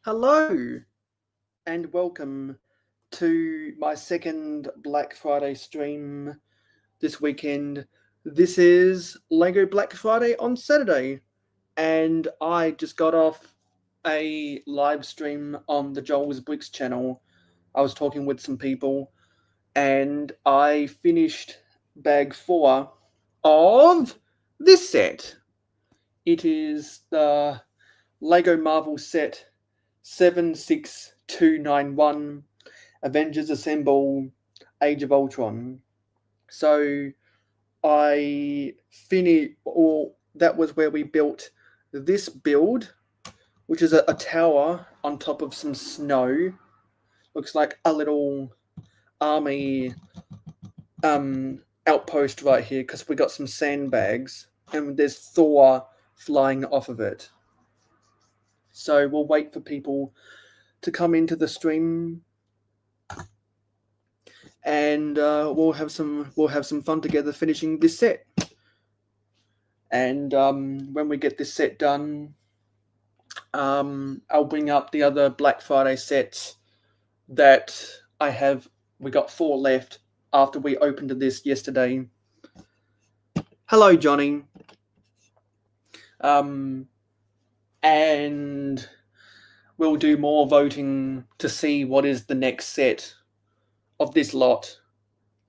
Hello and welcome to my second Black Friday stream this weekend. This is Lego Black Friday on Saturday, and I just got off a live stream on the Joel's Bricks channel. I was talking with some people, and I finished bag 4 of this set. It is the Lego Marvel set 76291 Avengers Assemble Age of Ultron. So I finished, or that was where we built this build, which is a tower on top of some snow. Looks like a little army outpost right here because we got some sandbags and there's Thor flying off of it. So we'll wait for people to come into the stream, and we'll have some fun together finishing this set. And when we get this set done, I'll bring up the other Black Friday sets that I have. We got 4 left after we opened this yesterday. Hello, Johnny. And we'll do more voting to see what is the next set of this lot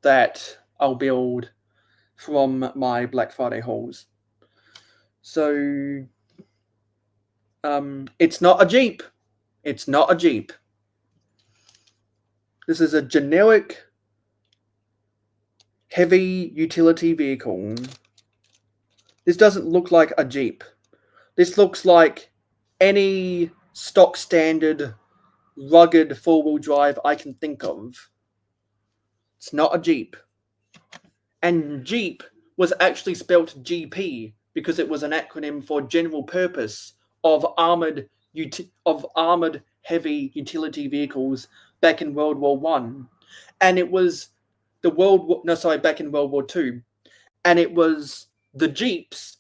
that I'll build from my Black Friday hauls. So it's not a Jeep. It's not a Jeep. This is a generic heavy utility vehicle. This doesn't look like a Jeep. This looks like any stock standard rugged 4-wheel drive I can think of. It's not a Jeep. And Jeep was actually spelt GP because it was an acronym for General Purpose of armored heavy utility vehicles back in World War One, and it was back in World War Two, and it was the Jeeps,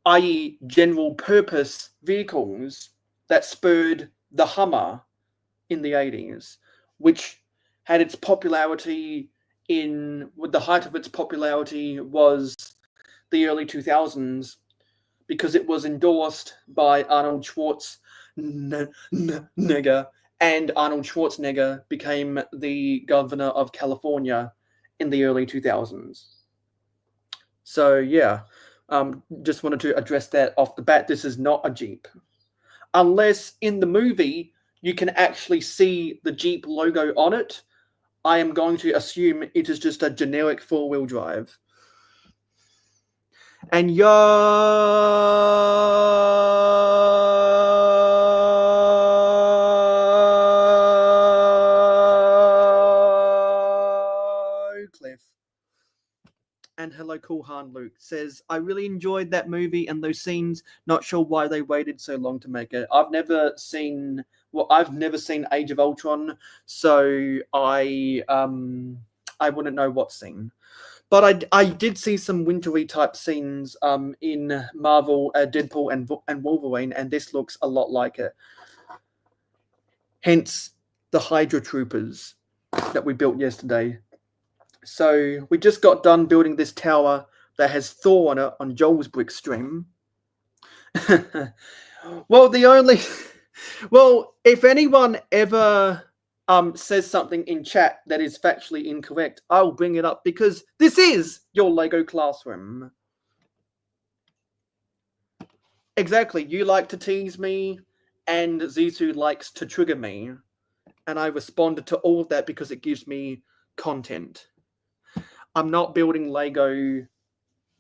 i.e. general purpose vehicles, that spurred the Hummer in the 80s, which had its popularity the height of its popularity was the early 2000s because it was endorsed by Arnold Schwarzenegger, and Arnold Schwarzenegger became the governor of California in the early 2000s. So yeah, just wanted to address that off the bat. This is not a Jeep. Unless in the movie you can actually see the Jeep logo on it, I am going to assume it is just a generic 4-wheel drive. And yo, Cliff. And hello, Cool Han Luke says, I really enjoyed that movie and those scenes. Not sure why they waited so long to make it. I've never seen Age of Ultron, so I wouldn't know what scene. But I did see some wintry type scenes in Marvel, Deadpool and Wolverine, and this looks a lot like it. Hence the Hydra Troopers that we built yesterday. So we just got done building this tower that has Thor on it on Joel's Brick stream. Well, if anyone ever says something in chat that is factually incorrect, I'll bring it up because this is your Lego classroom. Exactly. You like to tease me, and Zizou likes to trigger me. And I respond to all of that because it gives me content. I'm not building Lego.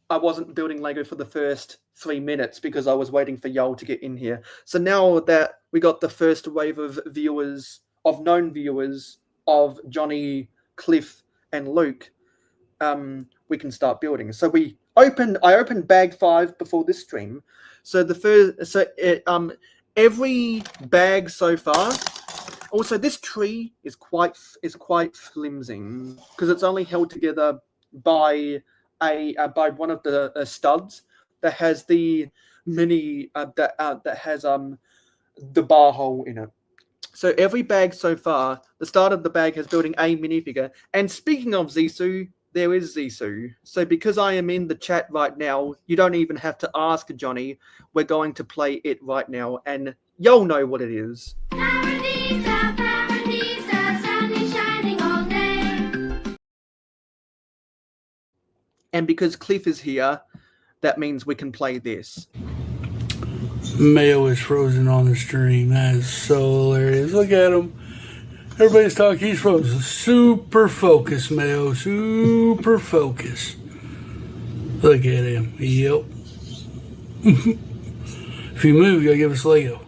I wasn't building Lego for the first 3 minutes because I was waiting for Yoel to get in here. So now that we got the first wave of known viewers of Johnny, Cliff, and Luke, we can start building. So I opened bag 5 before this stream. So every bag so far. Also, this tree is quite flimsy because it's only held together by one of the studs that has the mini that has the bar hole in it. So every bag so far, the start of the bag has building a minifigure. And speaking of Zissou, there is Zissou. So because I am in the chat right now, you don't even have to ask Johnny. We're going to play it right now, and you'll know what it is. Paradisa, Paradisa, sun is shining all day. And because Cliff is here, that means we can play this. Mayo is frozen on the stream. That is so hilarious. Look at him. Everybody's talking. He's frozen. Super focused, Mayo. Super focused. Look at him. Yep. If you move, you gotta give us Lego.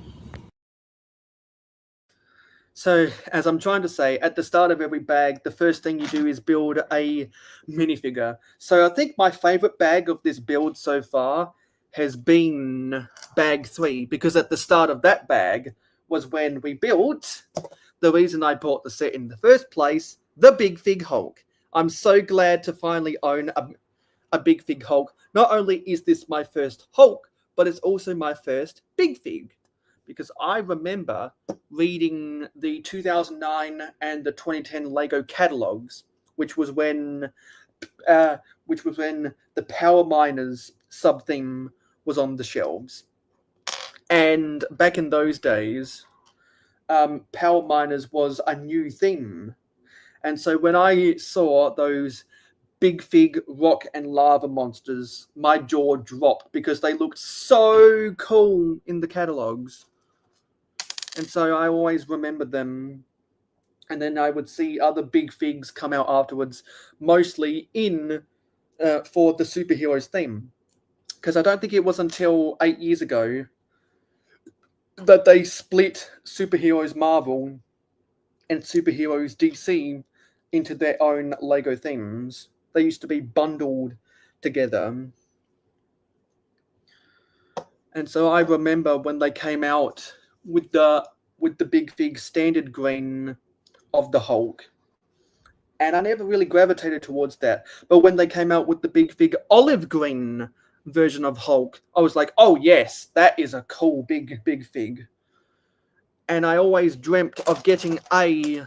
So, as I'm trying to say, at the start of every bag, the first thing you do is build a minifigure. So I think my favorite bag of this build so far has been bag 3, because at the start of that bag was when we built the reason I bought the set in the first place, the Big Fig Hulk. I'm so glad to finally own a Big Fig Hulk. Not only is this my first Hulk, but it's also my first Big Fig, because I remember reading the 2009 and the 2010 Lego catalogs, which was when the Power Miners sub-theme was on the shelves. And back in those days, Power Miners was a new theme. And so when I saw those Big Fig rock and lava monsters, my jaw dropped because they looked so cool in the catalogs. And so I always remembered them. And then I would see other Big Figs come out afterwards, mostly in for the superheroes theme. Because I don't think it was until 8 years ago that they split Superheroes Marvel and Superheroes DC into their own Lego themes. They used to be bundled together. And so I remember when they came out with the Big Fig standard green of the Hulk. And I never really gravitated towards that. But when they came out with the Big Fig olive green version of Hulk, I was like, oh yes, that is a cool big Fig. And I always dreamt of getting a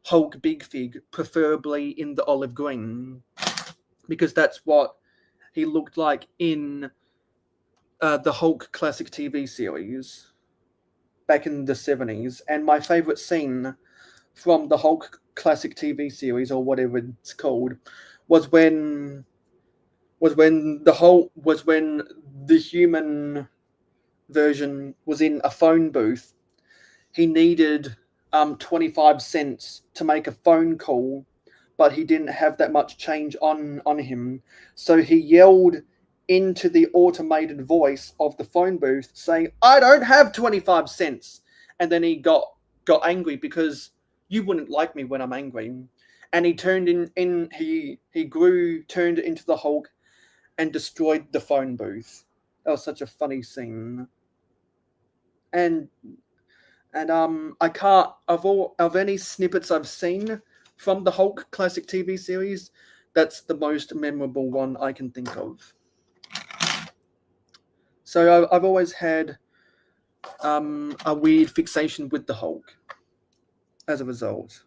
Hulk Big Fig, preferably in the olive green, because that's what he looked like in the Hulk classic TV series back in the 70s. And my favorite scene from the Hulk classic TV series, or whatever it's called, was when the human version was in a phone booth. He needed 25 cents to make a phone call, but he didn't have that much change on him. So he yelled into the automated voice of the phone booth saying, I don't have 25 cents. And then he got angry because you wouldn't like me when I'm angry. And he turned turned into the Hulk and destroyed the phone booth. That was such a funny scene. And I can't, of any snippets I've seen from the Hulk classic TV series, that's the most memorable one I can think of. So I've always had a weird fixation with the Hulk as a result.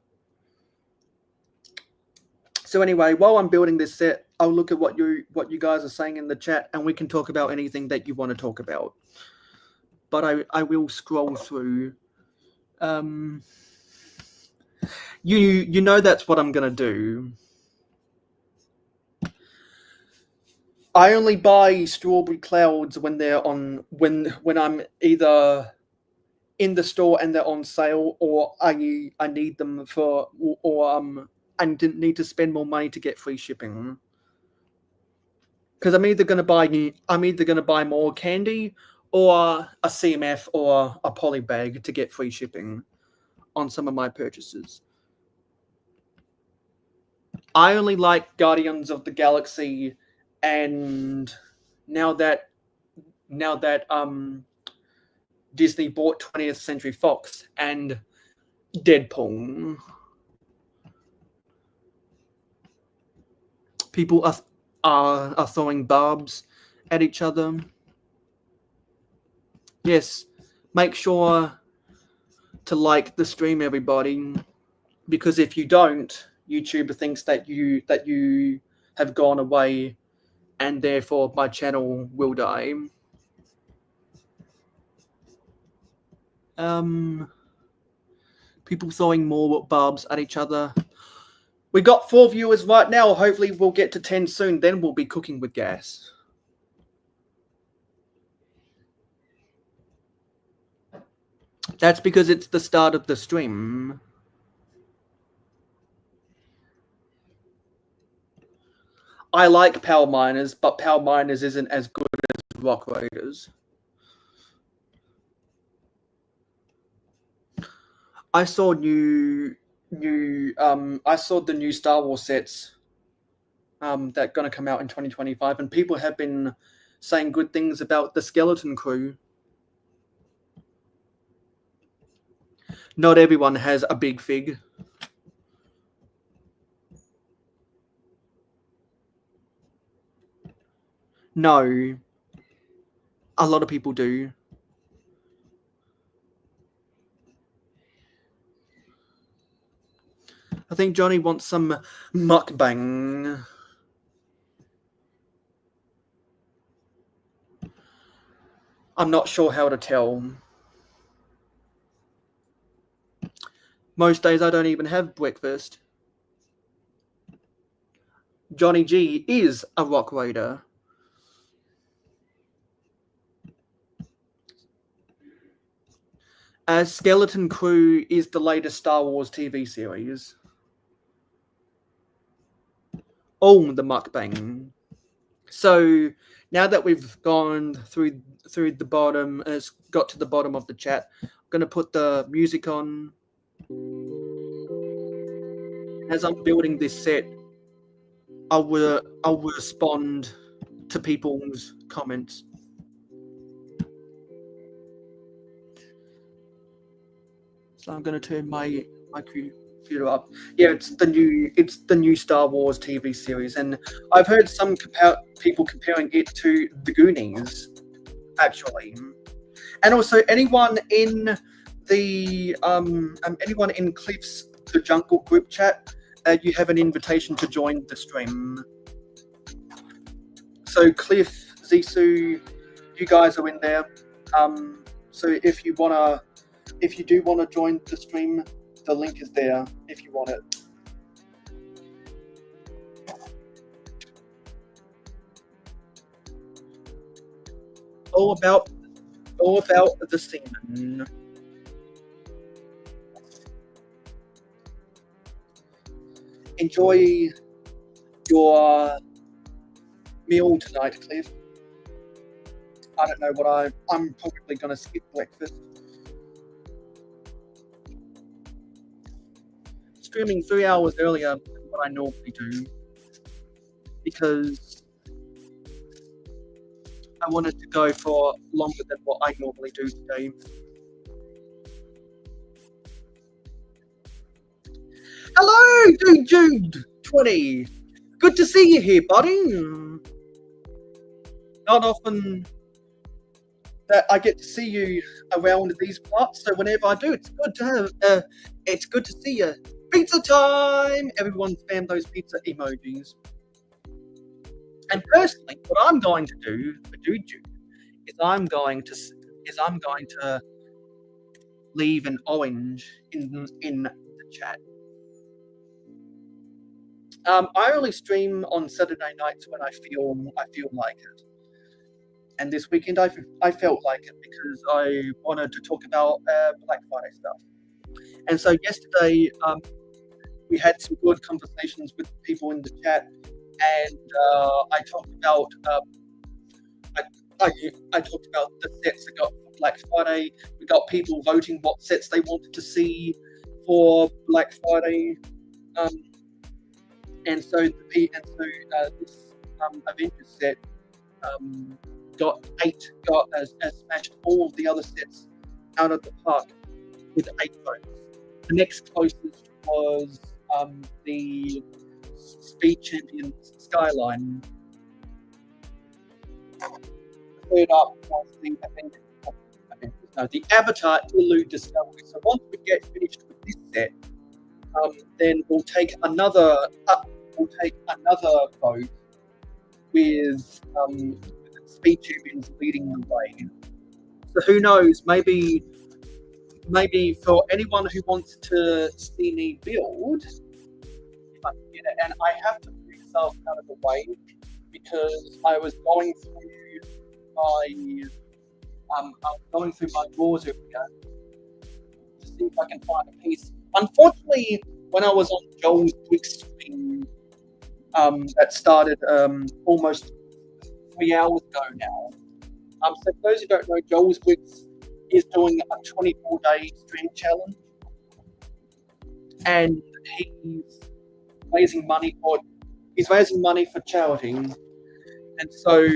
So anyway, while I'm building this set, I'll look at what you guys are saying in the chat, and we can talk about anything that you want to talk about. But I will scroll through. You know that's what I'm gonna do. I only buy strawberry clouds when they're on when I'm either in the store and they're on sale, or I need them for, or I need to spend more money to get free shipping. Because I'm either gonna buy more candy or a CMF or a poly bag to get free shipping on some of my purchases. I only like Guardians of the Galaxy, and now that Disney bought 20th Century Fox and Deadpool, people are throwing barbs at each other. Yes, make sure to like the stream, everybody, because if you don't, YouTube thinks that you have gone away, and therefore my channel will die. People throwing more barbs at each other. We got 4 viewers right now. Hopefully we'll get to 10 soon. Then we'll be cooking with gas. That's because it's the start of the stream. I like Power Miners, but Power Miners isn't as good as Rock Raiders. I saw the new Star Wars sets that are gonna come out in 2025, and people have been saying good things about the Skeleton Crew. Not everyone has a big fig. No. A lot of people do. I think Johnny wants some mukbang. I'm not sure how to tell. Most days I don't even have breakfast. Johnny G is a Rock Raider. Skeleton Crew is the latest Star Wars TV series. Oh, the mukbang. So now that we've gone through the bottom, it's got to the bottom of the chat, I'm gonna put the music on. As I'm building this set, I will respond to people's comments. So I'm gonna turn my computer up. Yeah, it's the new Star Wars TV series, and I've heard some people comparing it to the Goonies, actually. And also, anyone in the anyone in Cliff's The Jungle group chat, you have an invitation to join the stream. So Cliff, Zissou, you guys are in there. So if you do wanna join the stream, the link is there if you want it. All about the semen. Enjoy your meal tonight, Cliff. I don't know what I'm probably gonna skip breakfast. Streaming 3 hours earlier than what I normally do, because I wanted to go for longer than what I normally do today. Hello, Jude 20. Good to see you here, buddy. Not often that I get to see you around these parts, so whenever I do, it's good to see you. Pizza time! Everyone spam those pizza emojis. And personally, what I'm going to do for Jude is I'm going to leave an orange in the chat. I only stream on Saturday nights when I feel like it. And this weekend I felt like it because I wanted to talk about Black Friday stuff. And so yesterday we had some good conversations with people in the chat, and I talked about I talked about the sets I got for Black Friday. We got people voting what sets they wanted to see for Black Friday, and so this Avengers set smashed all of the other sets out of the park with 8 votes. The next closest was the Speed Champions Skyline. Third up was the Avengers the Avatar Elude Discovery. So once we get finished with this set, then we'll take another vote with speed champions leading the way. So who knows? Maybe for anyone who wants to see me build, if I can get it, and I have to put myself out of the way because I was going through my drawers earlier to see if I can find a piece. Unfortunately, when I was on Joel's Twix stream, that started almost 3 hours ago now. So for those who don't know, Joel's Twix is doing a 24-day stream challenge, and he's raising money for charity. And so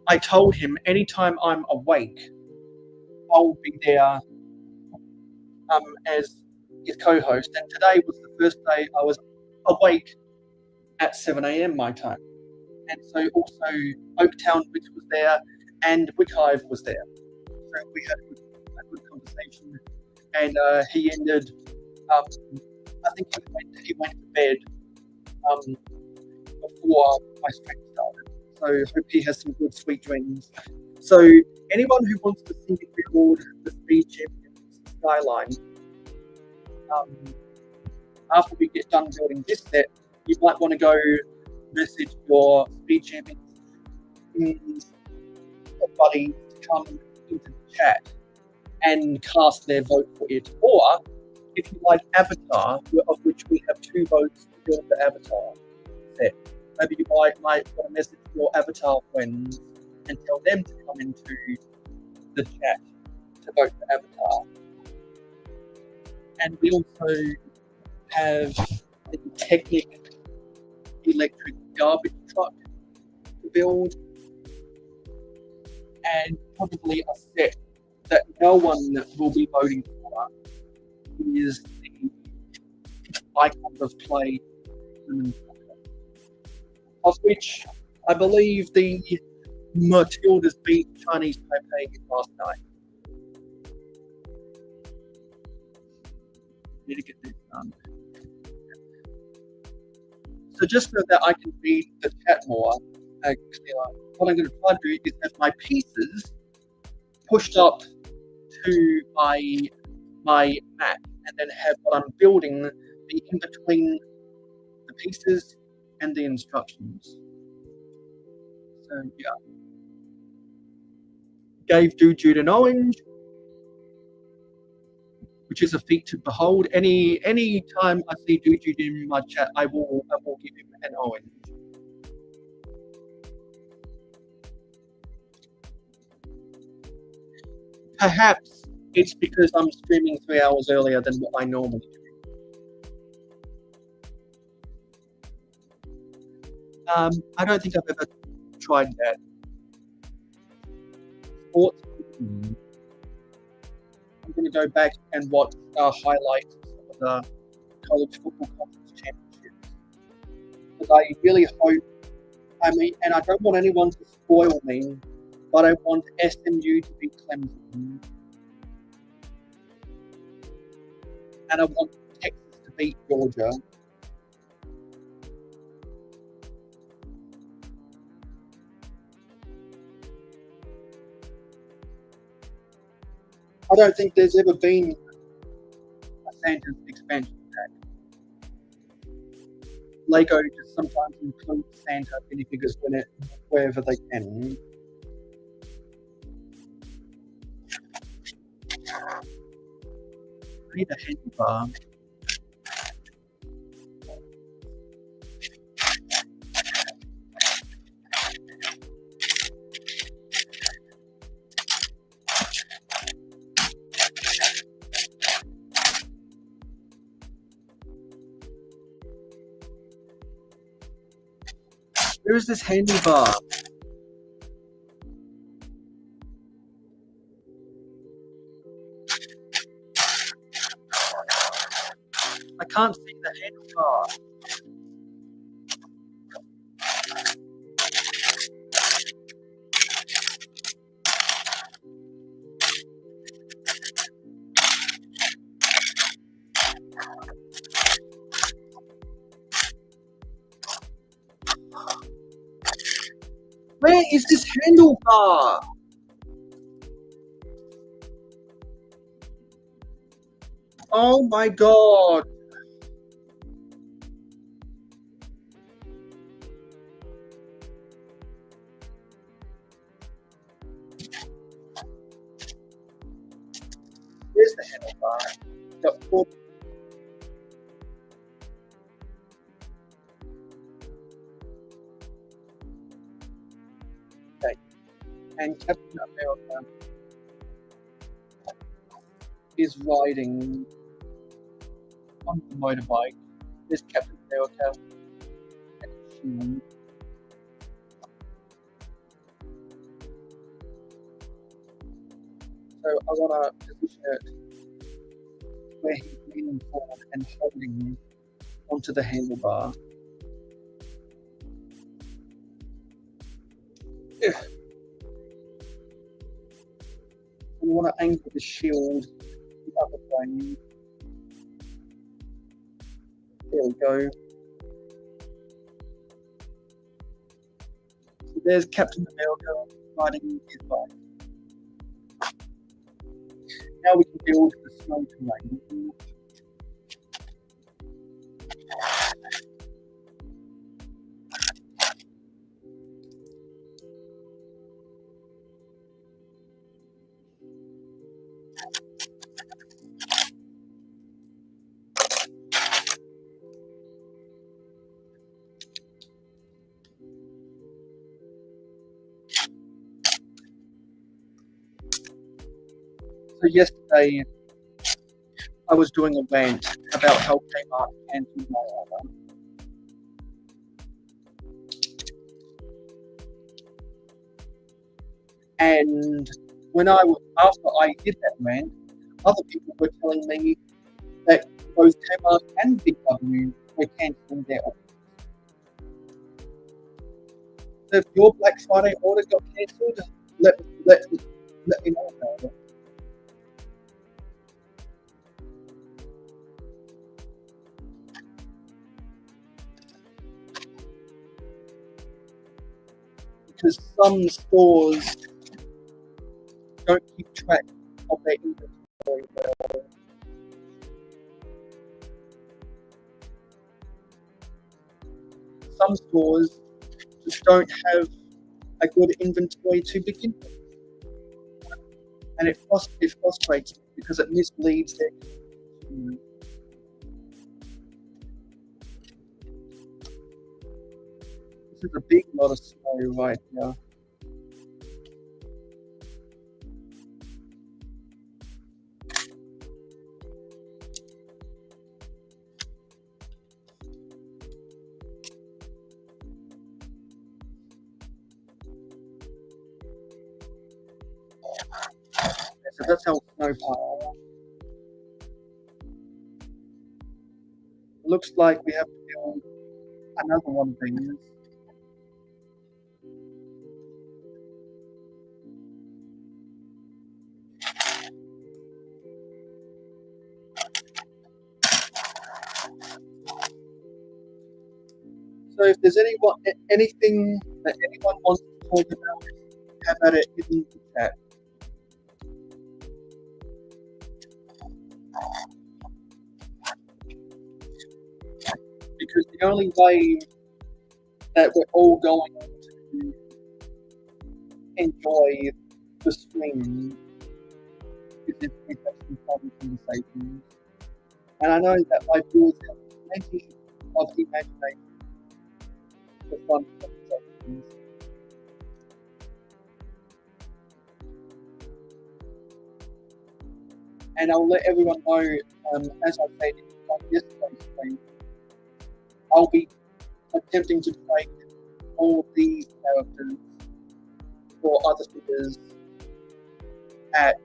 I told him anytime I'm awake, I'll be there as his co-host. And today was the first day I was awake at 7 a.m. my time. And so also Oaktown Wix was there and Wickhive was there. So we had a good conversation. And he ended, I think he went to bed before my stream started. So I hope he has some good sweet dreams. So anyone who wants to see me build the Speed Champions Skyline, after we get done building this set, you might want to go message your Speed Champions buddy to come into the chat and cast their vote for it. Or if you like Avatar, of which we have 2 votes to build the Avatar set, maybe you might want to message your Avatar friends and tell them to come into the chat to vote for Avatar. And we also have the Technic electric garbage truck to build, and probably a set that no one will be voting for is the Icon of Play, of which I believe the Matildas beat Chinese Taipei last night. Need to get this done. So just so that I can read the chat more clearer, what I'm going to try to do is have my pieces pushed up to my map, and then have what I'm building be in between the pieces and the instructions. So yeah, gave Dude an orange, which is a feat to behold. Any time I see Dude in my chat, I will give him an orange. Perhaps it's because I'm streaming 3 hours earlier than what I normally do. I don't think I've ever tried that. Sports. I'm going to go back and watch highlights of the college football conference championships. Because I really hope, and I don't want anyone to spoil me, but I want SMU to beat Clemson. And I want Texas to beat Georgia. I don't think there's ever been a Santa's expansion pack. Lego just sometimes includes Santa minifigures wherever they can. I need a handlebar. Where's this handlebar? I can't see the handlebar. Where is this handlebar? Oh my god. Where's the handlebar? Got four. Okay. And Captain America is riding on the motorbike. There's Captain America and his shield. So I want to position it where he's leaning forward and holding onto the handlebar. Yeah. We want to angle the shield the other way. There we go. So there's Captain America riding his bike. Now we can build the snow terrain. So yesterday I was doing a rant about how Kmart cancelled my order. And after I did that rant, other people were telling me that both Kmart and Big W were cancelling their orders. So if your Black Friday order got cancelled, let me know about it. Because some stores don't keep track of their inventory well. Some stores just don't have a good inventory to begin with. And it frustrates me because it misleads their consumers. This is a big lot of snow right here. So that's our snow pile. Looks like we have to build another one of these. So if there's anything that anyone wants to talk about, have at it in the chat. Because the only way that we're all going to enjoy the stream is if we have some fun conversations. And I know that my viewers have plenty of imagination for fun conversations. And I'll let everyone know, as I said in yesterday's stream, I'll be attempting to trade all of these characters for other figures at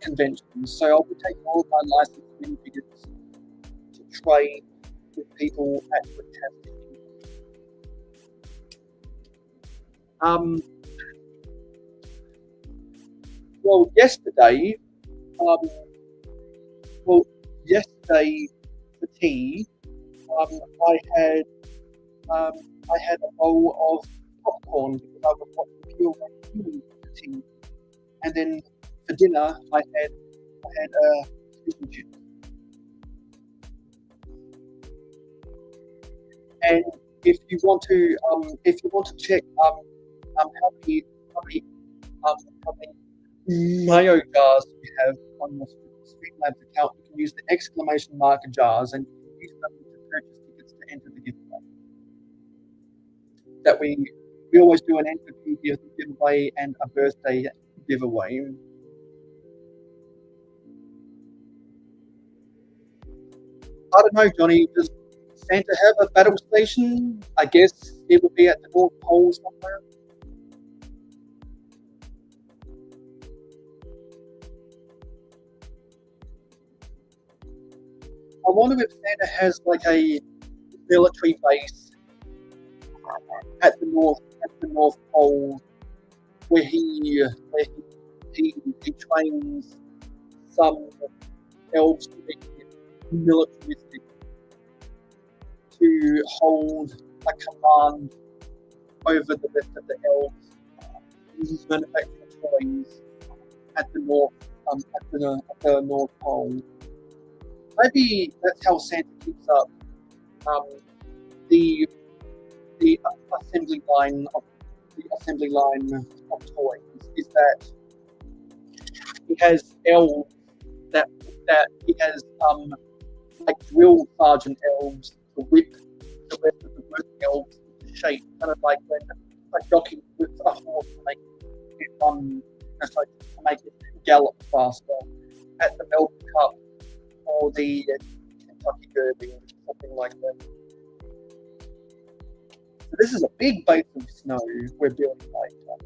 conventions. So I'll be taking all of my licensed minifigures to trade with people at fantastic. Well, yesterday for tea, I had I had a bowl of popcorn because I was watching Pure TV. And then for dinner, I had fish and chips. And if you want to check how many mayo jars you have on your Streamlabs account, you can use the exclamation mark jars, and you can use them to purchase tickets to enter the giveaway. That we always do an entry giveaway and a birthday giveaway. I don't know, Johnny. Does Santa have a battle station? I guess it would be at the North Pole somewhere. I wonder if Santa has like a military base at the North Pole where he trains some elves to be militaristic, to hold a command over the rest of the elves. He's manufacturing toys at the North Pole. Maybe that's how Santa keeps up the assembly line of toys. Is that he has elves that he has like drill sergeant elves to whip the rest of the working elves into shape, kind of like jockeying with a horse to make it gallop faster at the Melbourne Cup or the Kentucky Derby, something like that. So this is a big base of snow we're building later.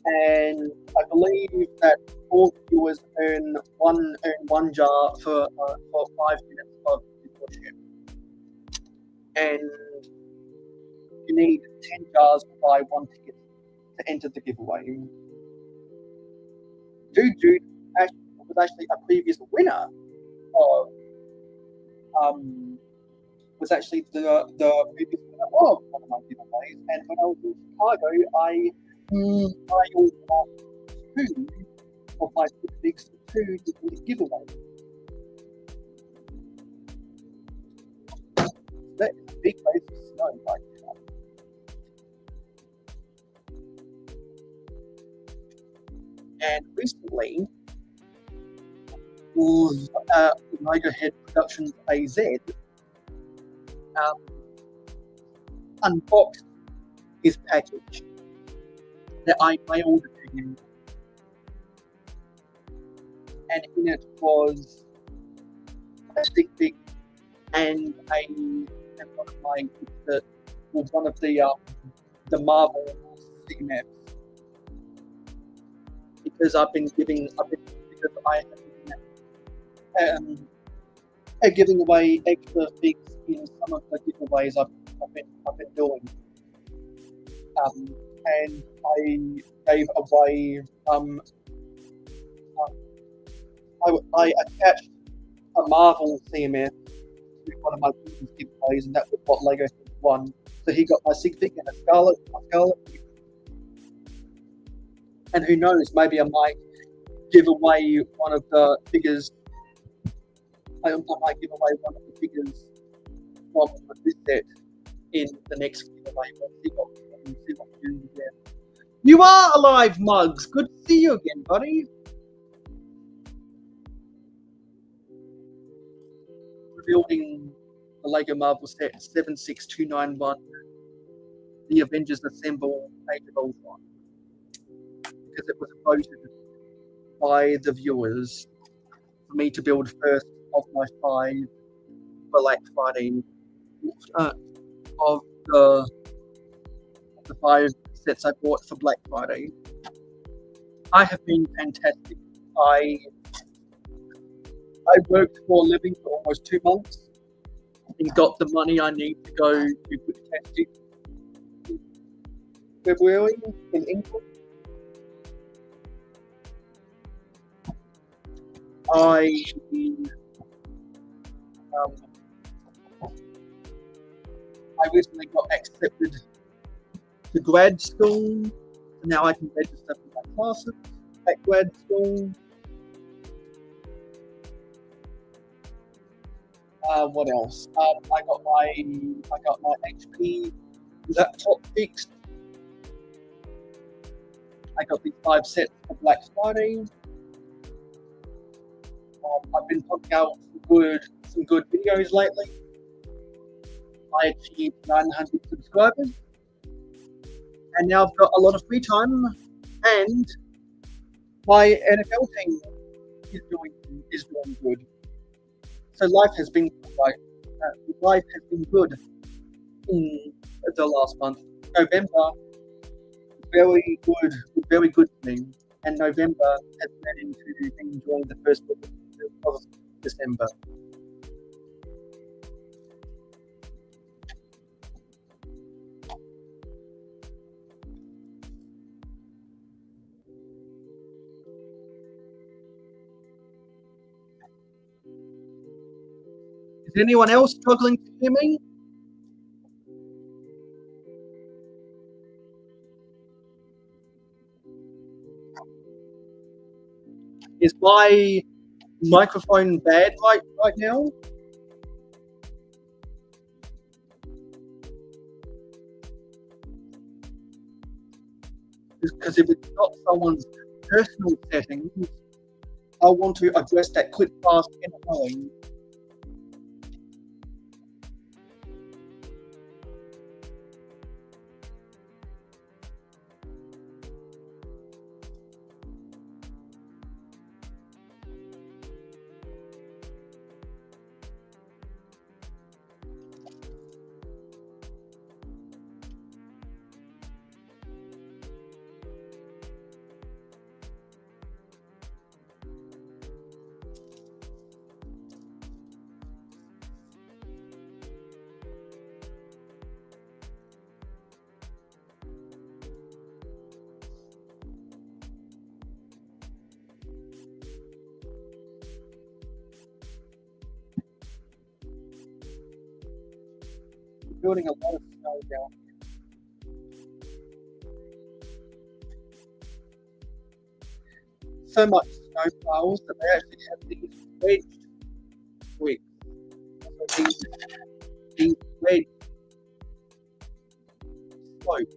And I believe that all viewers earn one jar for 5 minutes of viewership. And you need 10 jars to buy one ticket to enter the giveaway. Dude was actually a previous winner of was actually the previous winner of one of my giveaways. And when I was in Chicago, I filed off 2 of my 6 weeks to 2 different giveaways. That is a big base of snow right now. And recently, Megahead Productions AZ unboxed his package that I mailed to him, and in it was a stick pic and one of my that was one of the Marvel CMFs, because I have been giving away extra figs in some of the giveaways I've been doing. And I gave away I attached a Marvel CMF to one of my previous giveaways, and that was what Lego won. So he got my sig fig and a Scarlet. And who knows, maybe I might give away one of the figures. I might give away one of the figures from this set in the next giveaway. We'll see what we do there. You are alive, Mugs. Good to see you again, buddy. Rebuilding the Lego Marvel set 76291, The Avengers Assemble Age of Ultron, because it was voted by the viewers for me to build first of my 5 Black Friday of the 5 sets I bought for Black Friday. I have been fantastic. I worked for a living for almost 2 months and got the money I need to go to Fantastic February in England. I recently got accepted to grad school. So now I can register for my classes at grad school. What else? I got my HP laptop fixed. I got these 5 sets for Black Friday. I've been putting out some good videos lately. I achieved 900 subscribers, and now I've got a lot of free time, and my NFL team is doing good. So life has been good in the last month. November, very good for me, and November has led into enjoying the first week of December. Is anyone else struggling to hear me? Is my microphone bad right now? Because if it's not someone's personal settings, I want to address that quick, fast, and hurry. Building a lot of snow down. So much snow piles that they actually have these wedged bricks. So these wedged slopes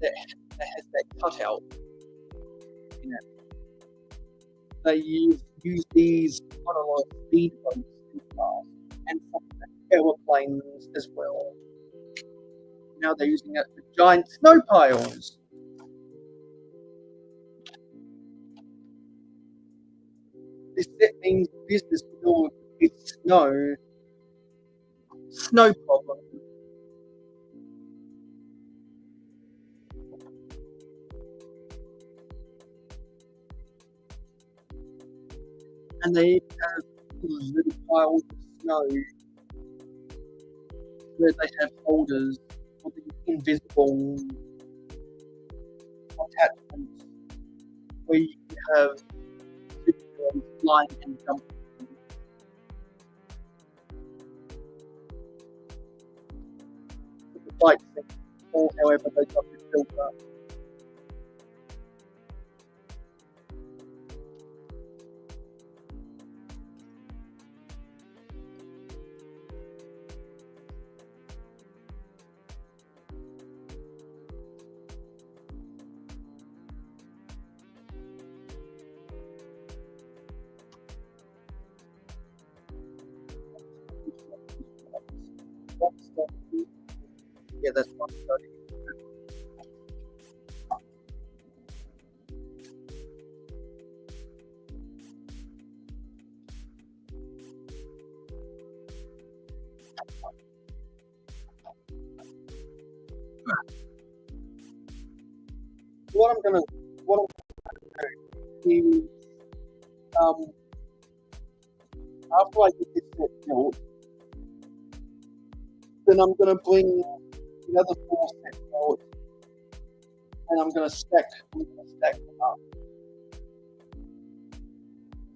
that has that cutout in it. They use these on a lot of speedboats in the past, and some aeroplanes as well. Now they're using it for giant snow piles. This means business with all of its snow problem. And they have little piles of snow where they have holders for the invisible attachments where you can have superheroes flying and jumping. The flight thing, or however they got it built up. Yeah, that's one study. What I'm gonna do is after I get this set built, then I'm gonna bring the other 4 sets out, and I'm gonna stack them up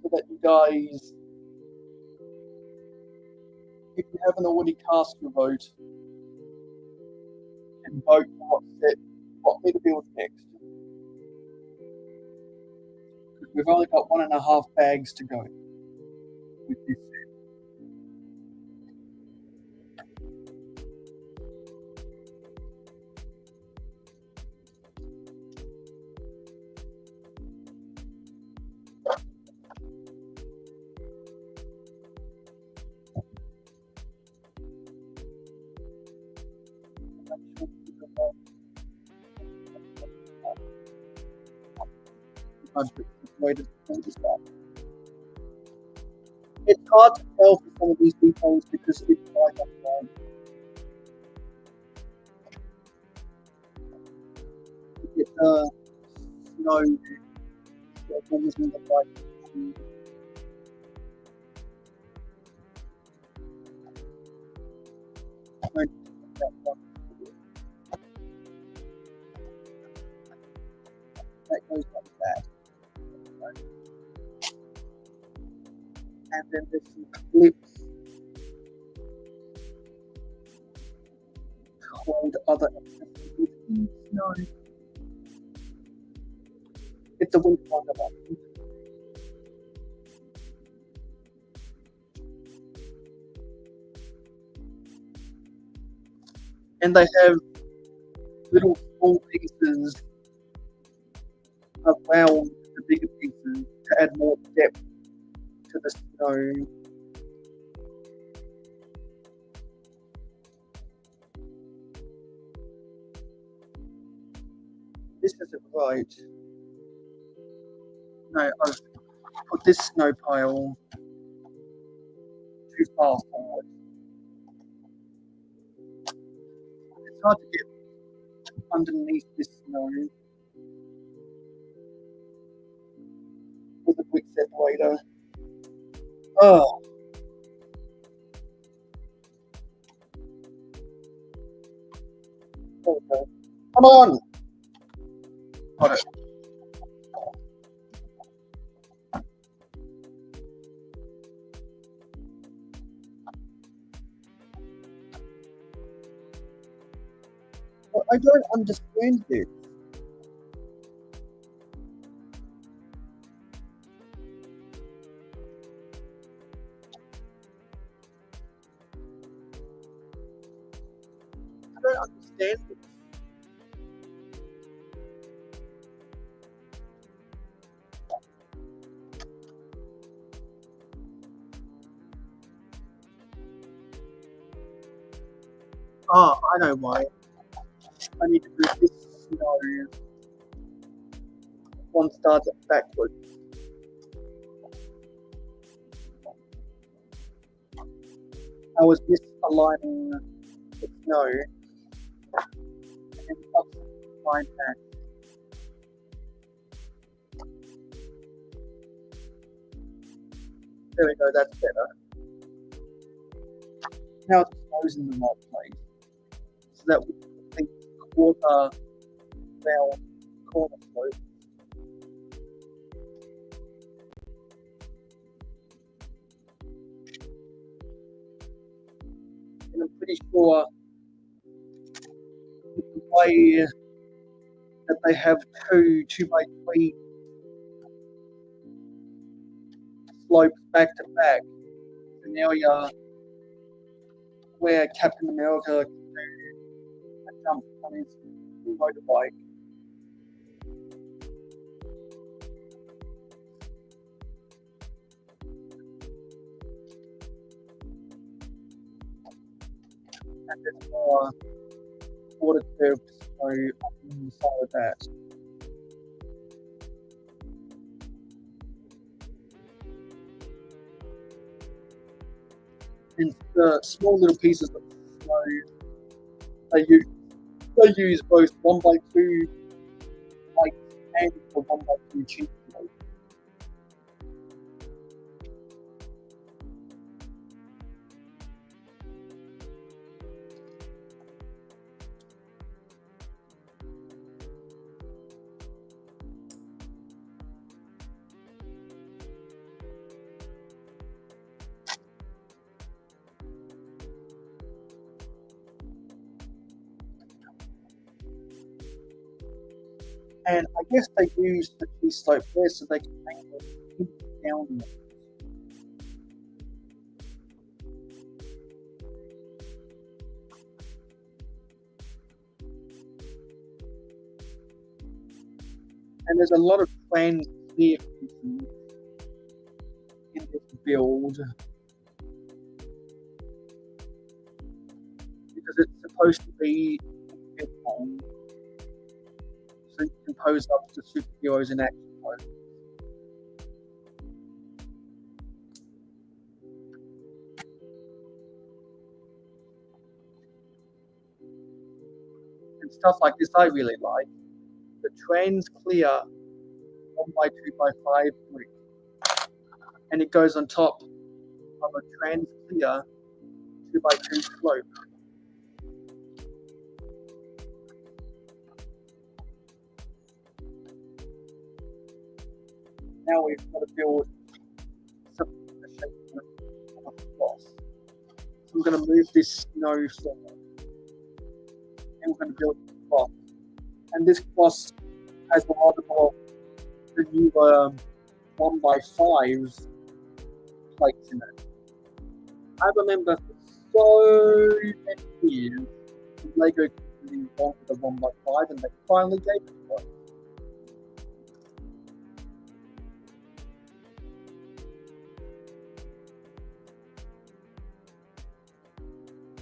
so that you guys if you haven't already cast your vote, you can vote for what me to build next. Because we've only got 1.5 bags to go with this set. It's hard to tell for some of these details because it's like a you get the snow that comes in the light. That goes like that. And then there's some clips to hold other accessories in snow. It's a winter wonderland. And they have little small pieces around the bigger pieces to add more depth to the snow. This isn't right. No, I've put this snow pile too far forward. It's hard to get underneath this snow with a quick separator. Oh. There we go. Come on! Got it. Well, I don't understand this. I don't understand this. Oh, I know why. I need to do this scenario. One starts backwards. I was misaligning the snow and find that. There we go, that's better. Now the snow's in the right place. So that we think quarter round corner slope. And I'm pretty sure with the way that they have two 2x3 slopes back to back, an area where Captain America can do a jump on his motorbike. And there's more water curves so on the side of that. And the small little pieces of snow, they use both 1x2 like and the 1x2 cheap snow. And I guess they used the T slope there so they can make it down. And there's a lot of trans clear pieces in this build because it's supposed to be long, so you can pose up to superheroes in action mode. And stuff like this I really like. The trans clear 1x2x5 brick, and it goes on top of a trans clear 2x2 slope. Now we've got to build something in the shape of a cross. So we're going to move this snow forward, and we're going to build a cross. And this cross has a lot of the newer 1x5 plates in it. I remember for so many years, Lego really wanted a 1x5, and they finally gave it to us.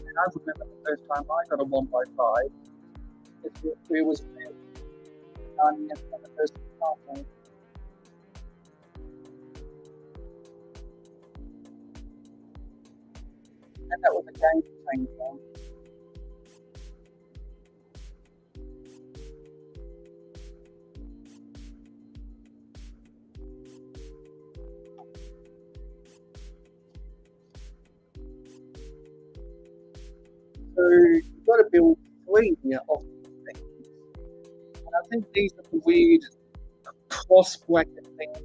And I remember the first time I got a 1x5, it was done at the first example. And that was a game changer. So you've got to build 3 of these things. And I think these are the weird cross bracket things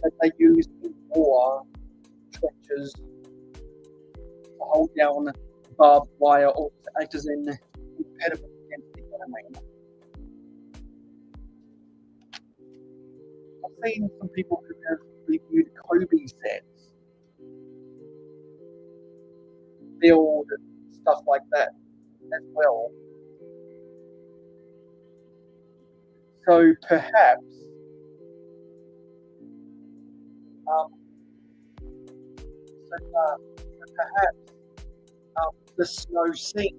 that they use in war trenches to hold down barbed wire or to act as an impediment against the enemy. I've seen some people who have reviewed Kobe sets build stuff like that as well. So perhaps the snow scene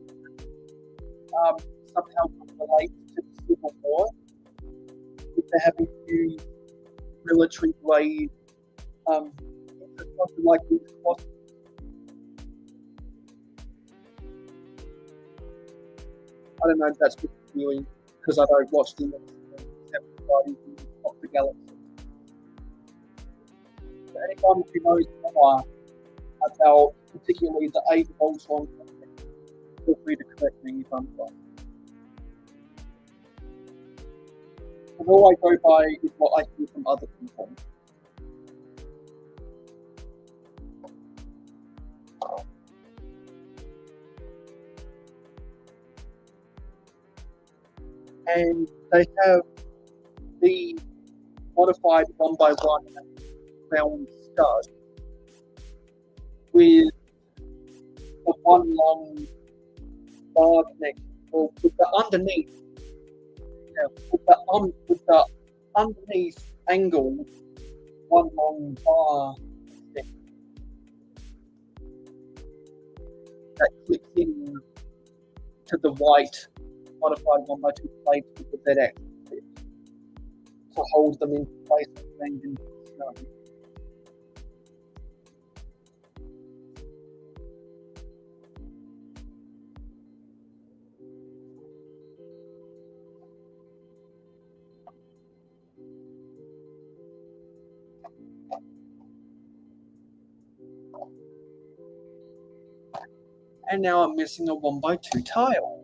somehow could relate to the Civil War. If they're having to use military grade something like these crosses. I don't know if that's what you're doing because I don't watch the Guardians of the Galaxy. So anyone who knows more about particularly the Age of Ultron, feel free to correct me if I'm wrong. And all I go by is what I hear from other people. And they have the modified 1x1 round stud with the one long bar connection, or with the underneath, with the underneath angled one long bar that clicks in to the white modified 1x2 plates with the ZX to hold them in place and land in the snow. And now I'm missing a 1x2 tile.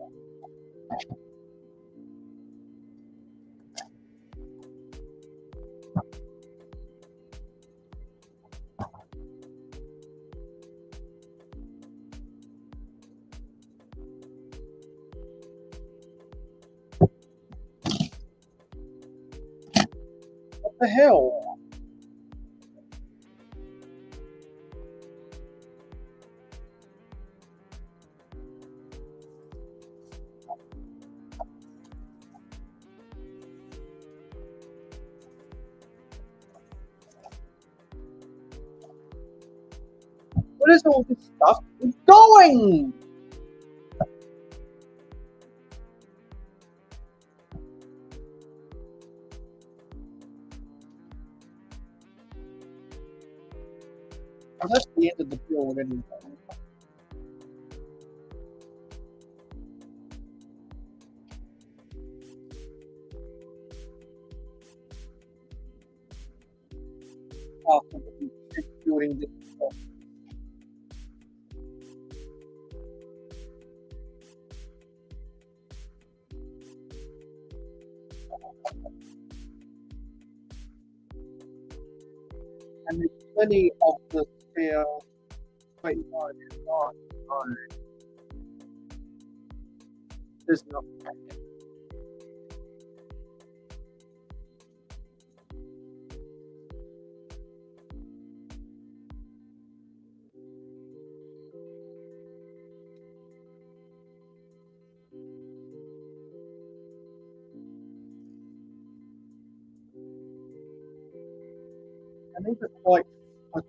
The hell? What is all this stuff going? Oh, that's the end of the build anyway. After the building this stuff. And there's plenty of the spare. Wait, no, there's not. No. There's not. And these are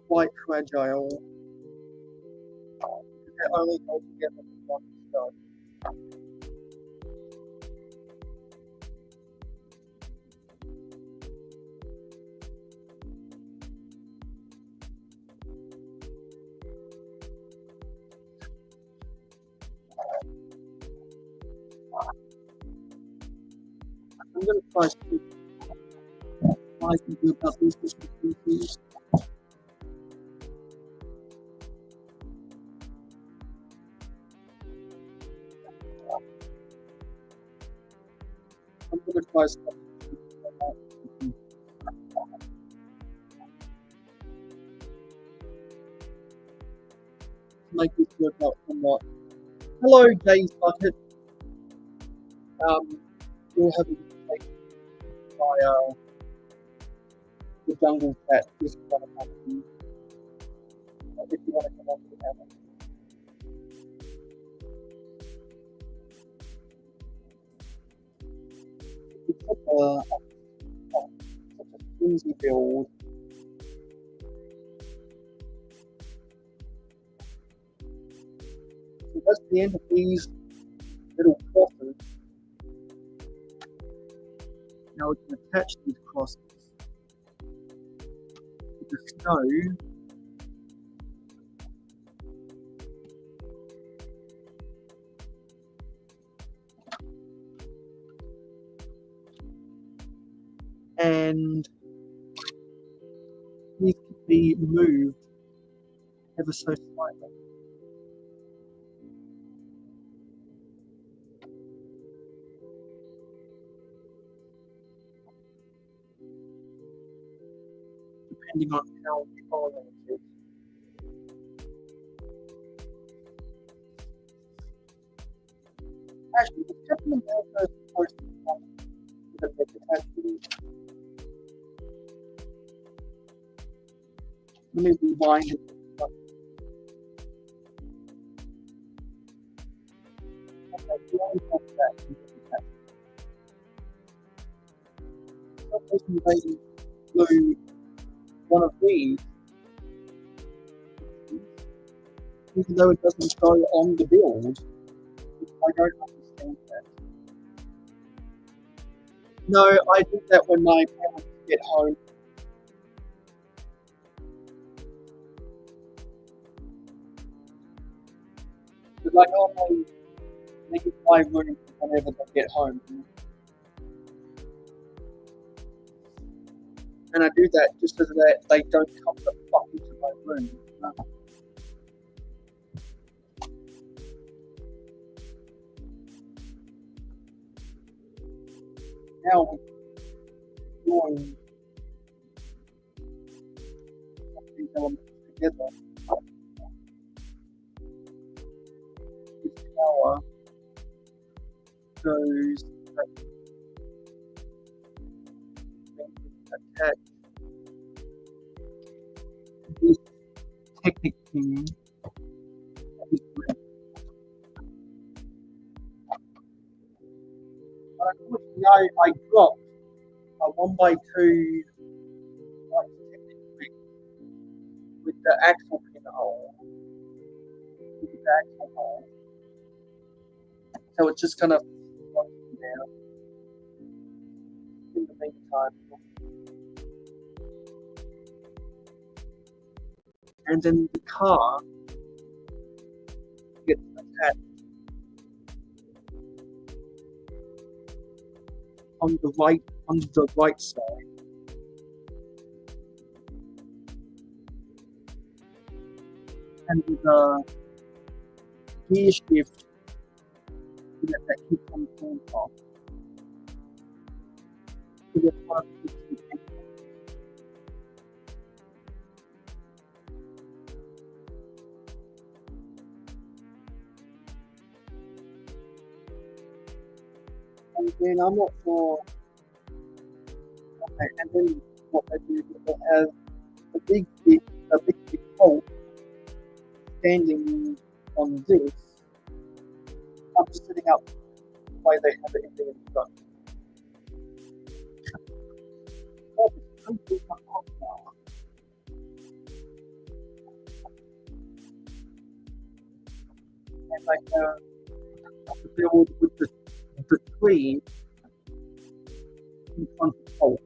quite fragile. They only go together with one stud. I'm going to try to what I can do about these different. I'm going to try something. Make this work out somewhat. Hello, Jay's Bucket. You're having to take by the jungle cat. If you want to come in. If you want to come on to the camera. It's such a flimsy build. So that's the end of these little crosses. Now we can attach these crosses to the snow. And these can be moved ever so slightly. Depending on how far it is. Actually, the Captain America is supposed to come with a bit attachment. Let me rewind it. Okay, we only have that. So basically, they glue one of these, even though it doesn't go on the build. I don't understand that. No, I did that when my parents get home. Because I normally make it my room whenever they get home. And I do that just so that they don't come the fuck into my room. Now we're doing these elements together. This tower goes going to attach this Technic thing. Unfortunately, I dropped a 1x2 Technic rig with the axle pinhole. With the axle hole. So it's just gonna float now. In the meantime. And then the car gets attached on the right side. And with a gear shift that keeps on falling off. So that's one of the things we can do. And then I'm not sure. Okay, and then what they do is they have a big bolt standing on this. I'm just setting up the way they have it in the front. And they have to build with the tree in front of the bolt.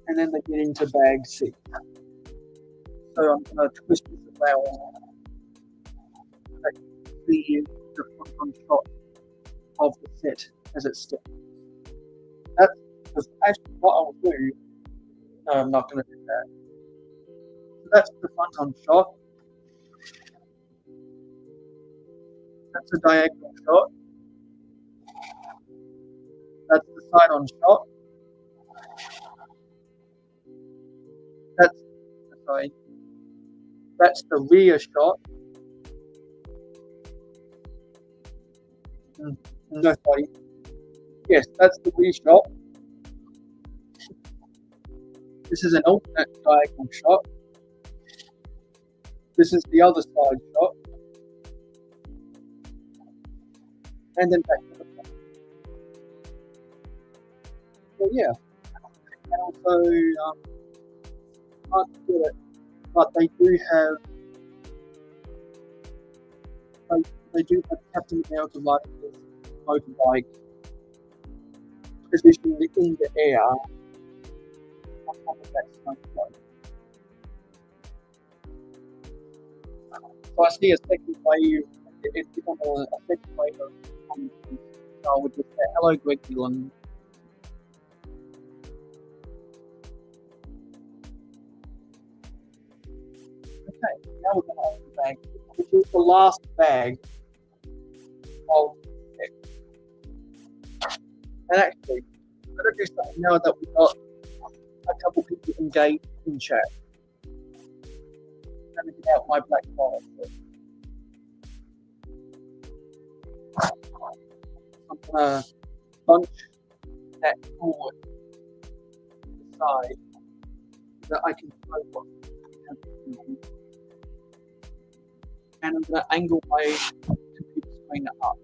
And then they get into bag C. So I'm going to twist this around to see the front shot of the set as it stands. That's actually what I'll do. No, I'm not going to do that. So that's the front on shot. That's a diagonal shot. That's the side on shot. That's the rear shot. No, sorry. Yes, that's the rear shot. This is an alternate diagonal shot. This is the other side shot. And then back to the front. So yeah. And also, hard to do it, but they do have Captain America riding this motorbike positioned in the air on top of that smoke float. So I see a second wave. It's become a second wave of comments. So I would just say hello, Greg Dillon. Okay, now we're going to open the bag, which is the last bag of it. And actually, I'm going to do something now that we've got a couple people engaged in chat. I'm going to get out my black file. I'm going to bunch that forward to the side so that I can throw one. And I'm going to angle my computer screen up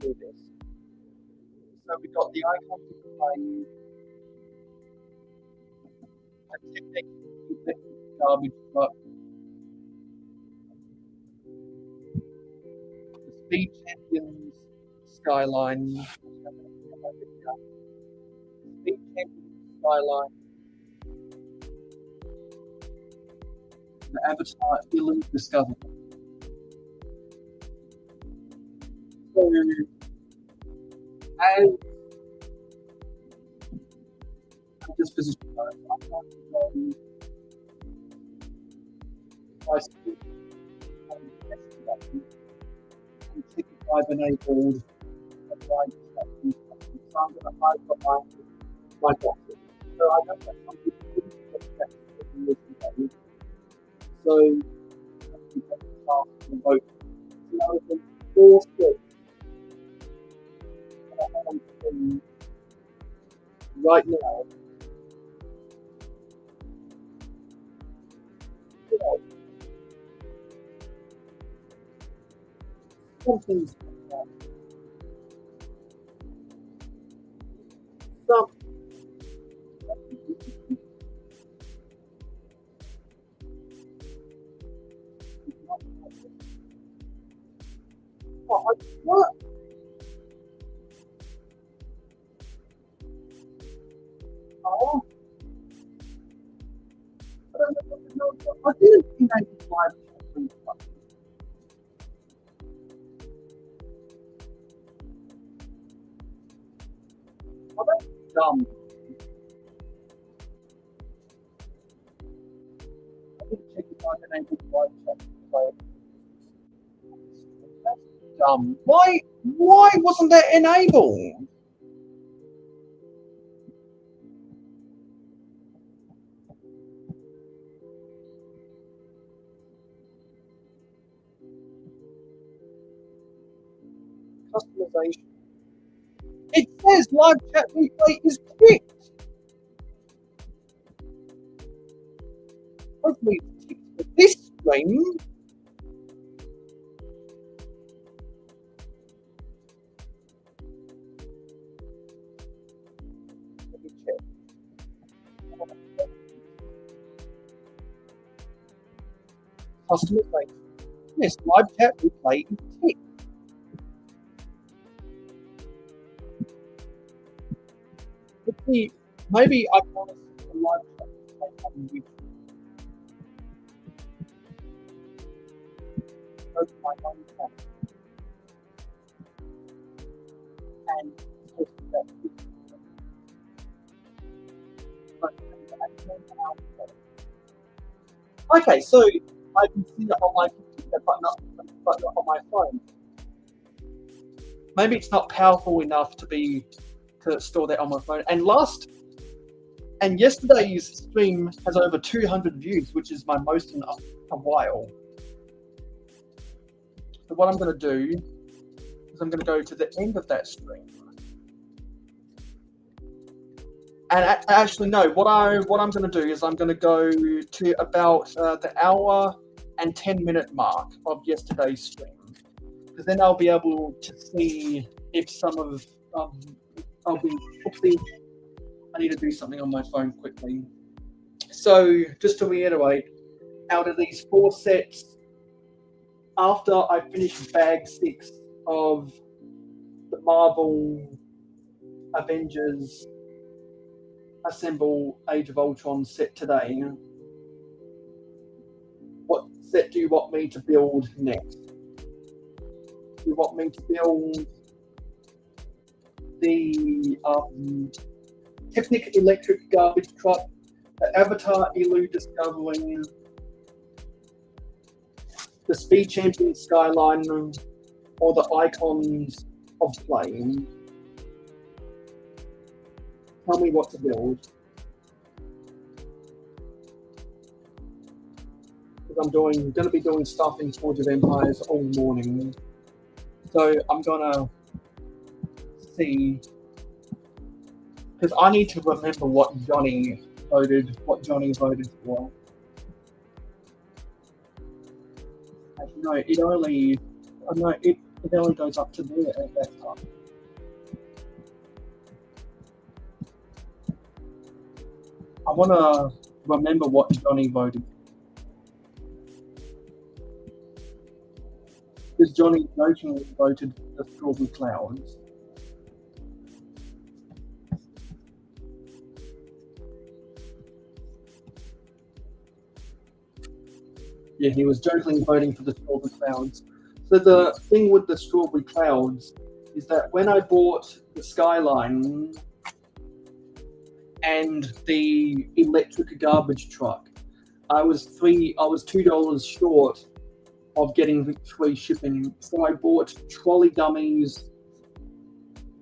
to do this. So we've got the icons of the plane, a Technic garbage truck, the Speed Champions skyline, Speed Champions skyline, the Avatar Illusion Discovery. So, as this position goes, I'm going to go by speed and check if I've enabled the right instructions. So I'm going to hide behind my boxes. So I know that some people didn't get that in this day. So I'm going to task the vote. So now there's 4 steps right now. Something's some. What? Oh, I don't know. I didn't enable live chat. Oh, that's dumb. I didn't check if I enabled live chat. That's dumb. Why wasn't that enabled? Customization. It says live chat replay is ticked. Hopefully it's ticked for this stream. Let me check. Customization. Yes, live chat replay is ticked. Let's see. Maybe I want to see the live chat replay on YouTube. Go to my own channel and post that video. Okay, so I can see it on my computer, but not on my phone. Maybe it's not powerful enough to store that on my phone. And yesterday's stream has over 200 views, which is my most in a while. So what I'm going to do is I'm going to go to the end of that stream. And actually, no. What I'm going to do is I'm going to go to about the hour and 10-minute mark of yesterday's stream, because then I'll be able to see if some of oopsie, I need to do something on my phone quickly. So just to reiterate, out of these 4 sets, after I finish bag 6 of the Marvel Avengers Assemble Age of Ultron set today, what set do you want me to build next? Do you want me to build the Technic Electric Garbage Truck, the Avatar Elu Discovery, the Speed Champion Skyline, or the Icons of Flame? Tell me what to build. Because I'm going to be doing stuff in Forge of Empires all morning. So I'm going to see, because I need to remember what Johnny voted for. No, it only goes up to there at that time. I want to remember what Johnny voted. Because Johnny jokingly voted for the Strawberry Clouds. Yeah, he was jokingly voting for the Strawberry Clouds. So the thing with the Strawberry Clouds is that when I bought the Skyline and the electric garbage truck, I was $2 short of getting free shipping. So I bought Trolley Dummies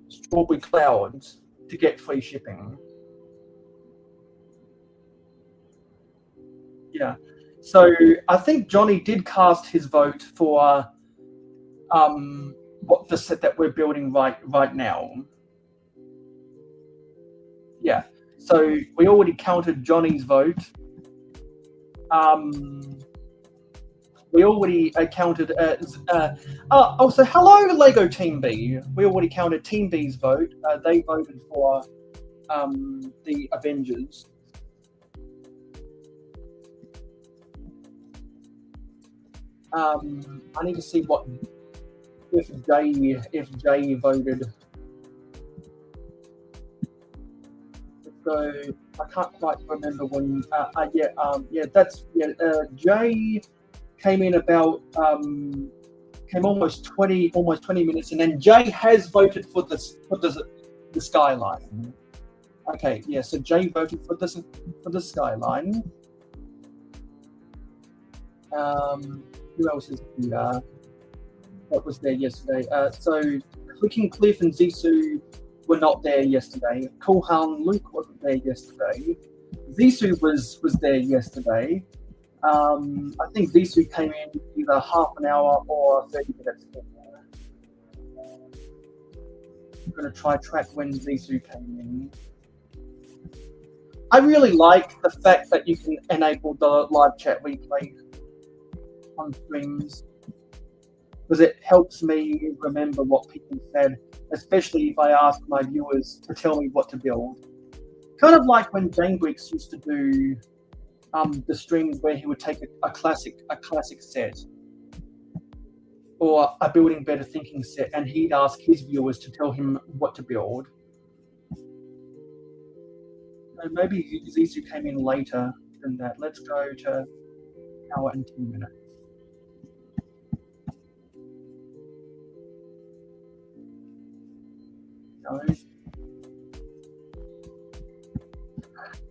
Strawberry Clouds to get free shipping. Yeah. So I think Johnny did cast his vote for what the set that we're building right now. Yeah. So we already counted Johnny's vote. We already counted. Also, hello, Lego Team B. We already counted Team B's vote. They voted for the Avengers. I need to see what if Jay voted. So I can't quite remember when. Jay came in about came almost 20 minutes, and then Jay has voted for the skyline. Okay, yeah. So Jay voted for the skyline. Who else is here? What was there yesterday? So Clicking Cliff and Zissou were not there yesterday. Kulhan Luke wasn't there yesterday. Zissou was there yesterday. I think Zissou came in either half an hour or 30 minutes. I'm going to try track when Zissou came in. I really like the fact that you can enable the live chat replay on streams, because it helps me remember what people said, especially if I ask my viewers to tell me what to build. Kind of like when Jane Briggs used to do the streams where he would take a classic set or a Building Better Thinking set, and he'd ask his viewers to tell him what to build. So maybe Zissou came in later than that. Let's go to an hour and 10 minutes.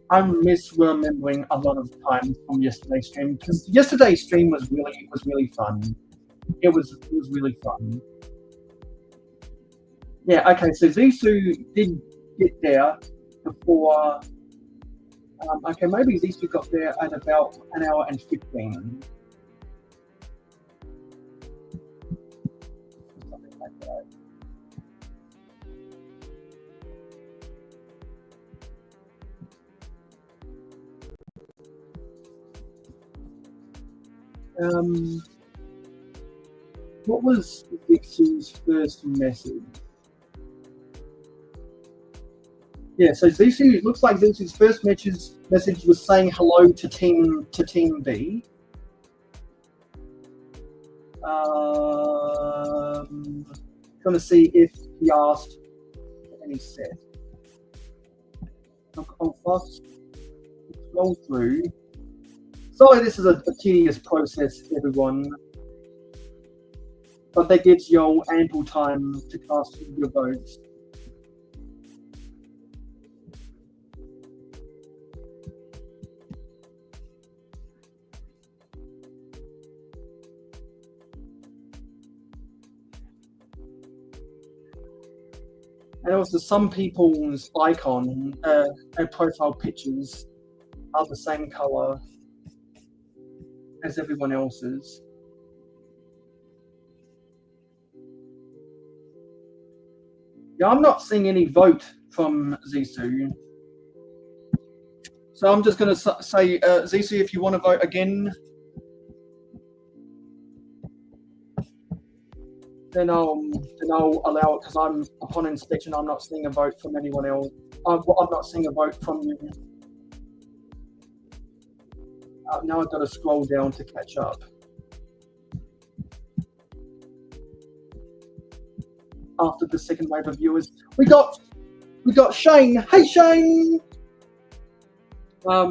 I'm misremembering a lot of times from yesterday's stream, because yesterday's stream was really fun. It was really fun. Yeah. Okay. So Zissou did get there before. Okay, maybe Zissou got there at about an hour and 15. Something like that. What was Zissou's first message? Yeah, so Zissou, looks like Zissou's first message was saying hello to Team B. Trying to see if he asked for any set. I'll fast scroll through. Sorry, this is a tedious process, everyone. But that gives you all ample time to cast your votes. And also, some people's icon and profile pictures are the same color as everyone else's. Yeah, I'm not seeing any vote from Zissou. So I'm just going to say, Zissou, if you want to vote again, then I'll allow it, because upon inspection, I'm not seeing a vote from anyone else. I'm not seeing a vote from you. Now I've got to scroll down to catch up. After the second wave of viewers, we got Shane. Hey Shane. I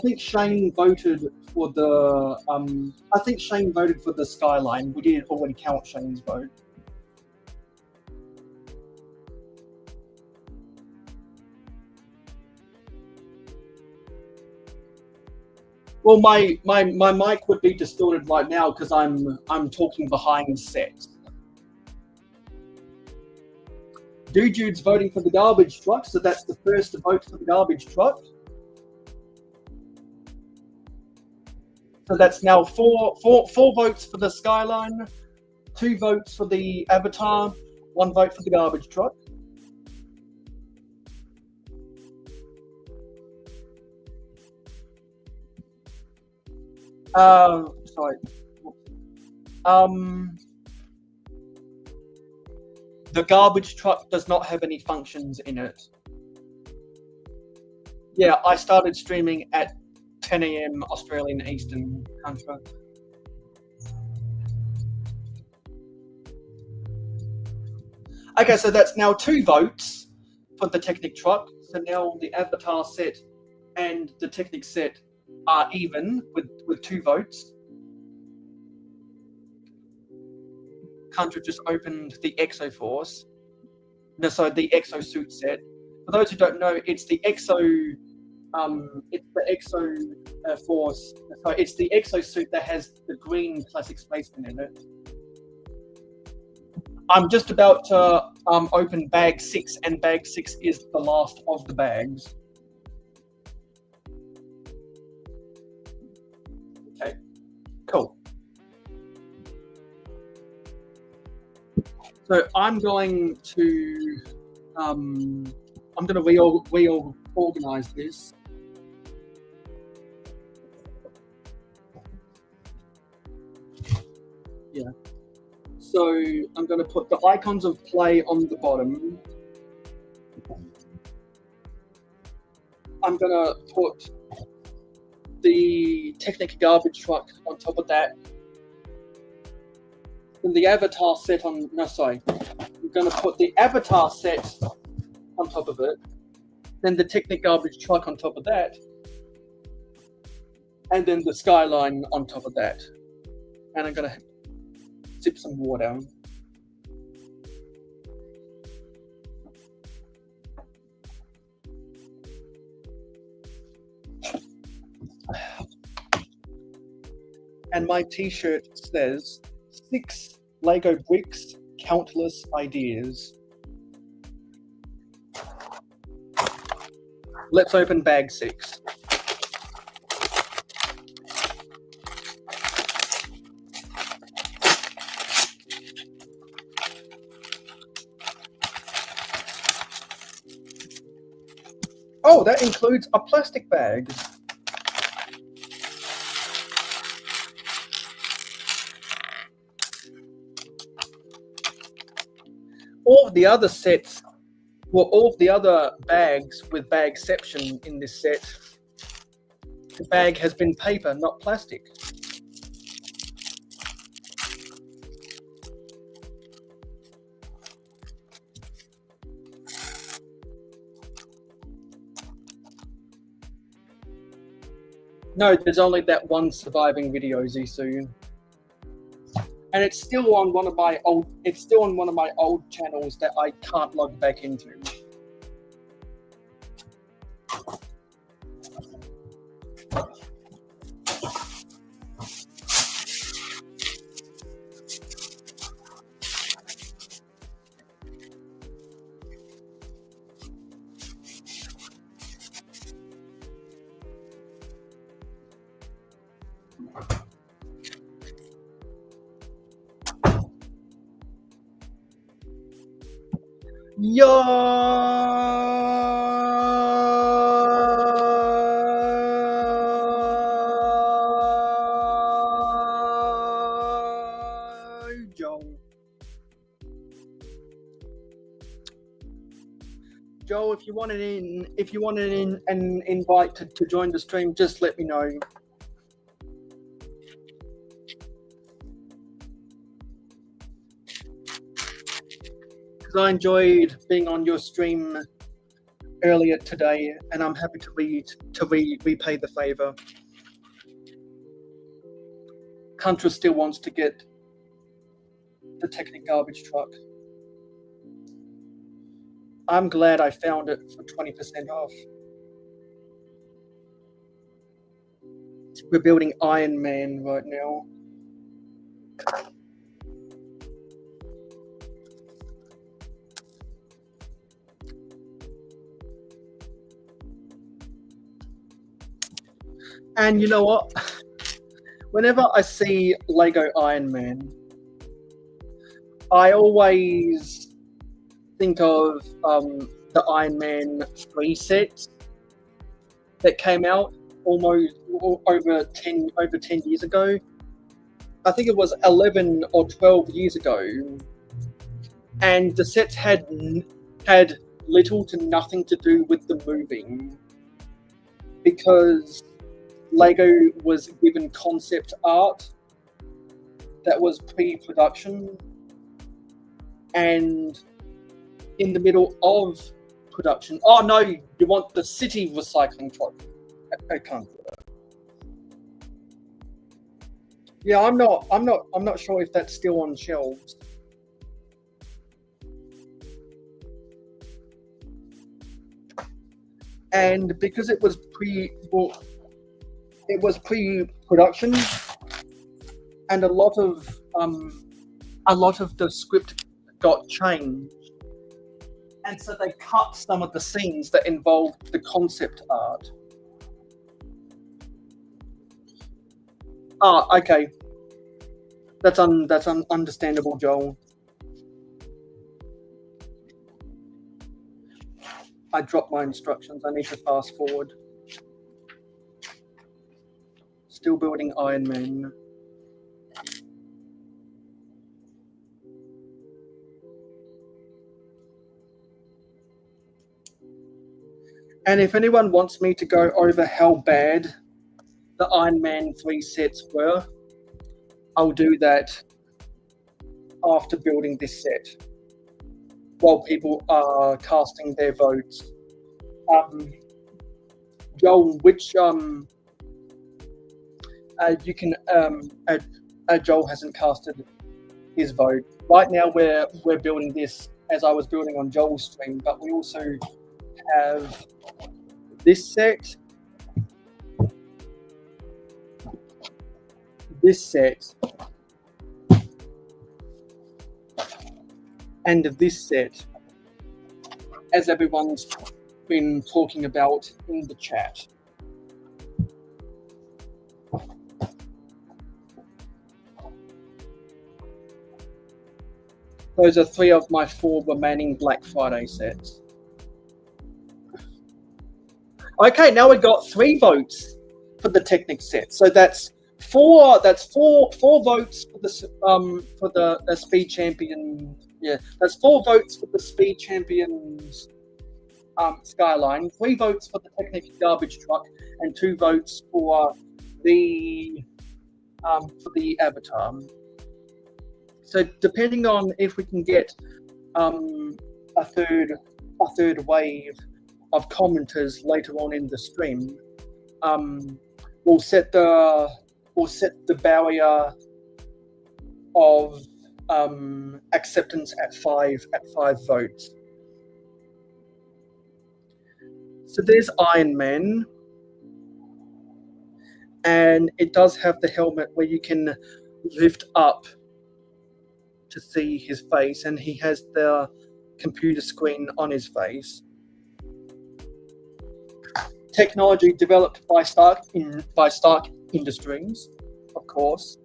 think Shane voted for the skyline. We did already count Shane's vote. Well, my mic would be distorted right now because I'm talking behind set. Dude's voting for the garbage truck, so that's the first vote for the garbage truck. So that's now four votes for the skyline, 2 votes for the avatar, 1 vote for the garbage truck. Sorry. The garbage truck does not have any functions in it. Yeah, I started streaming at 10 a.m. Australian Eastern Country. Okay, so that's now 2 votes for the Technic truck. So now the avatar set and the Technic set are even with 2 votes. Contra just opened the Exoforce. No, so the Exosuit set. For those who don't know, it's the Exo Force. So it's the Exosuit that has the green classic spaceman in it. I'm just about to open bag 6, and bag 6 is the last of the bags. Okay, cool. So I'm going to reorganize this. Yeah. So I'm going to put the icons of play on the bottom. I'm going to put the Technic garbage truck on top of that. Then the avatar set on, no, sorry. I'm going to put the avatar set on top of it. Then the Technic garbage truck on top of that. And then the skyline on top of that. And I'm going to sip some water. And my t-shirt says, 6 Lego bricks, countless ideas. Let's open bag 6. Oh, that includes a plastic bag. All of the other sets, well, all of the other bags with bagception in this set, the bag has been paper, not plastic. No, there's only that one surviving video, Zisu. And it's still on one of my old channels that I can't log back into. Joe, if you wanted an invite to join the stream, just let me know. Because I enjoyed being on your stream earlier today, and I'm happy to repay the favor. Contra still wants to get the Technic garbage truck. I'm glad I found it for 20% off. We're building Iron Man right now. And you know what? Whenever I see Lego Iron Man, I always think of the Iron Man 3 set that came out almost over 10 years ago. I think it was 11 or 12 years ago, and the sets had little to nothing to do with the movie because Lego was given concept art that was pre-production, and in the middle of production. Oh no, you want the city recycling truck? I can't do that. Yeah, I'm not sure if that's still on shelves. And because it was pre-production, and a lot of the script got changed, and so they cut some of the scenes that involved the concept art. Ah, okay. That's understandable, Joel. I dropped my instructions. I need to fast forward. Still building Iron Man. And if anyone wants me to go over how bad the Iron Man 3 sets were, I'll do that after building this set, while people are casting their votes. Joel, which you can Joel hasn't casted his vote. Right now we're building this as I was building on Joel's stream, but we also have this set, and this set, as everyone's been talking about in the chat. Those are 3 of my 4 remaining Black Friday sets. Okay, now we've got 3 votes for the Technic set. So that's four votes for the Speed Champion. Yeah, that's 4 votes for the Speed Champions Skyline, 3 votes for the Technic garbage truck, and 2 votes for the Avatar. So depending on if we can get a third wave of commenters later on in the stream, we'll set the barrier of acceptance at 5 votes. So there's Iron Man, and it does have the helmet where you can lift up to see his face, and he has the computer screen on his face. Technology developed by Stark Industries, of course.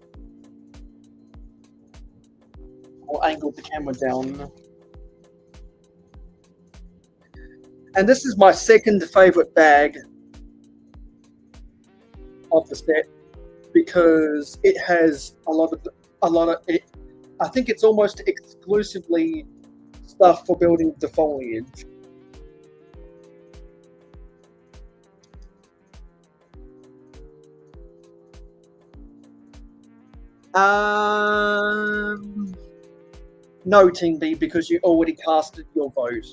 I'll angle the camera down. And this is my second favorite bag of the set because it has a lot of it. I think it's almost exclusively stuff for building the foliage. No, Team B, because you already casted your vote.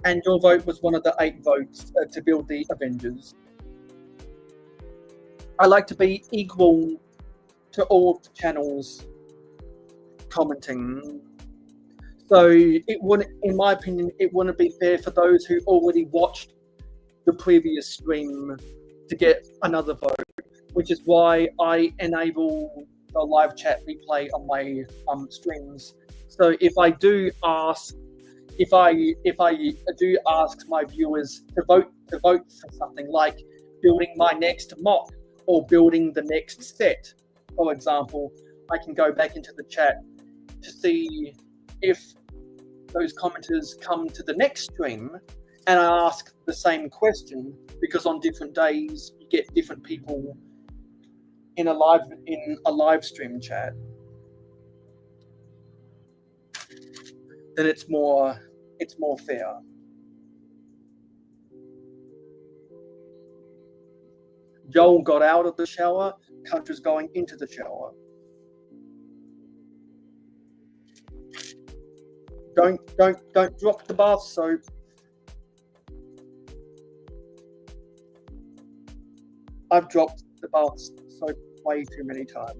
And your vote was one of the 8 votes to build the Avengers. I like to be equal to all the channels commenting. So it wouldn't, in my opinion, it wouldn't be fair for those who already watched the previous stream to get another vote, which is why I enable the live chat replay on my streams. So if I do ask my viewers to vote for something like building my next mock or building the next set, for example, I can go back into the chat to see if those commenters come to the next stream and I ask the same question, because on different days you get different people in a live stream chat, then it's more fair. Joel got out of the shower, Cunt is going into the shower. Don't drop the bath soap. I've dropped the bath soap way too many times.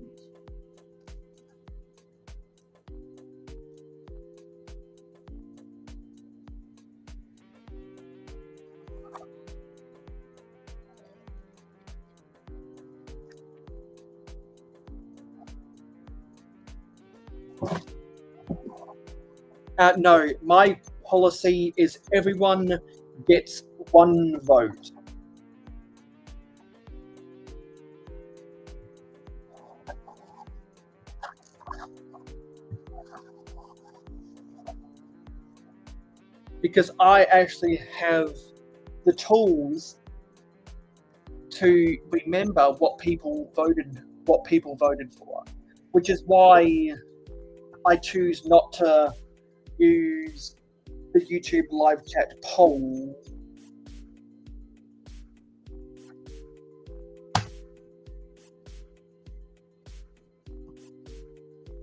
No, my policy is everyone gets one vote. Because I actually have the tools to remember what people voted for, which is why I choose not to use the YouTube live chat poll.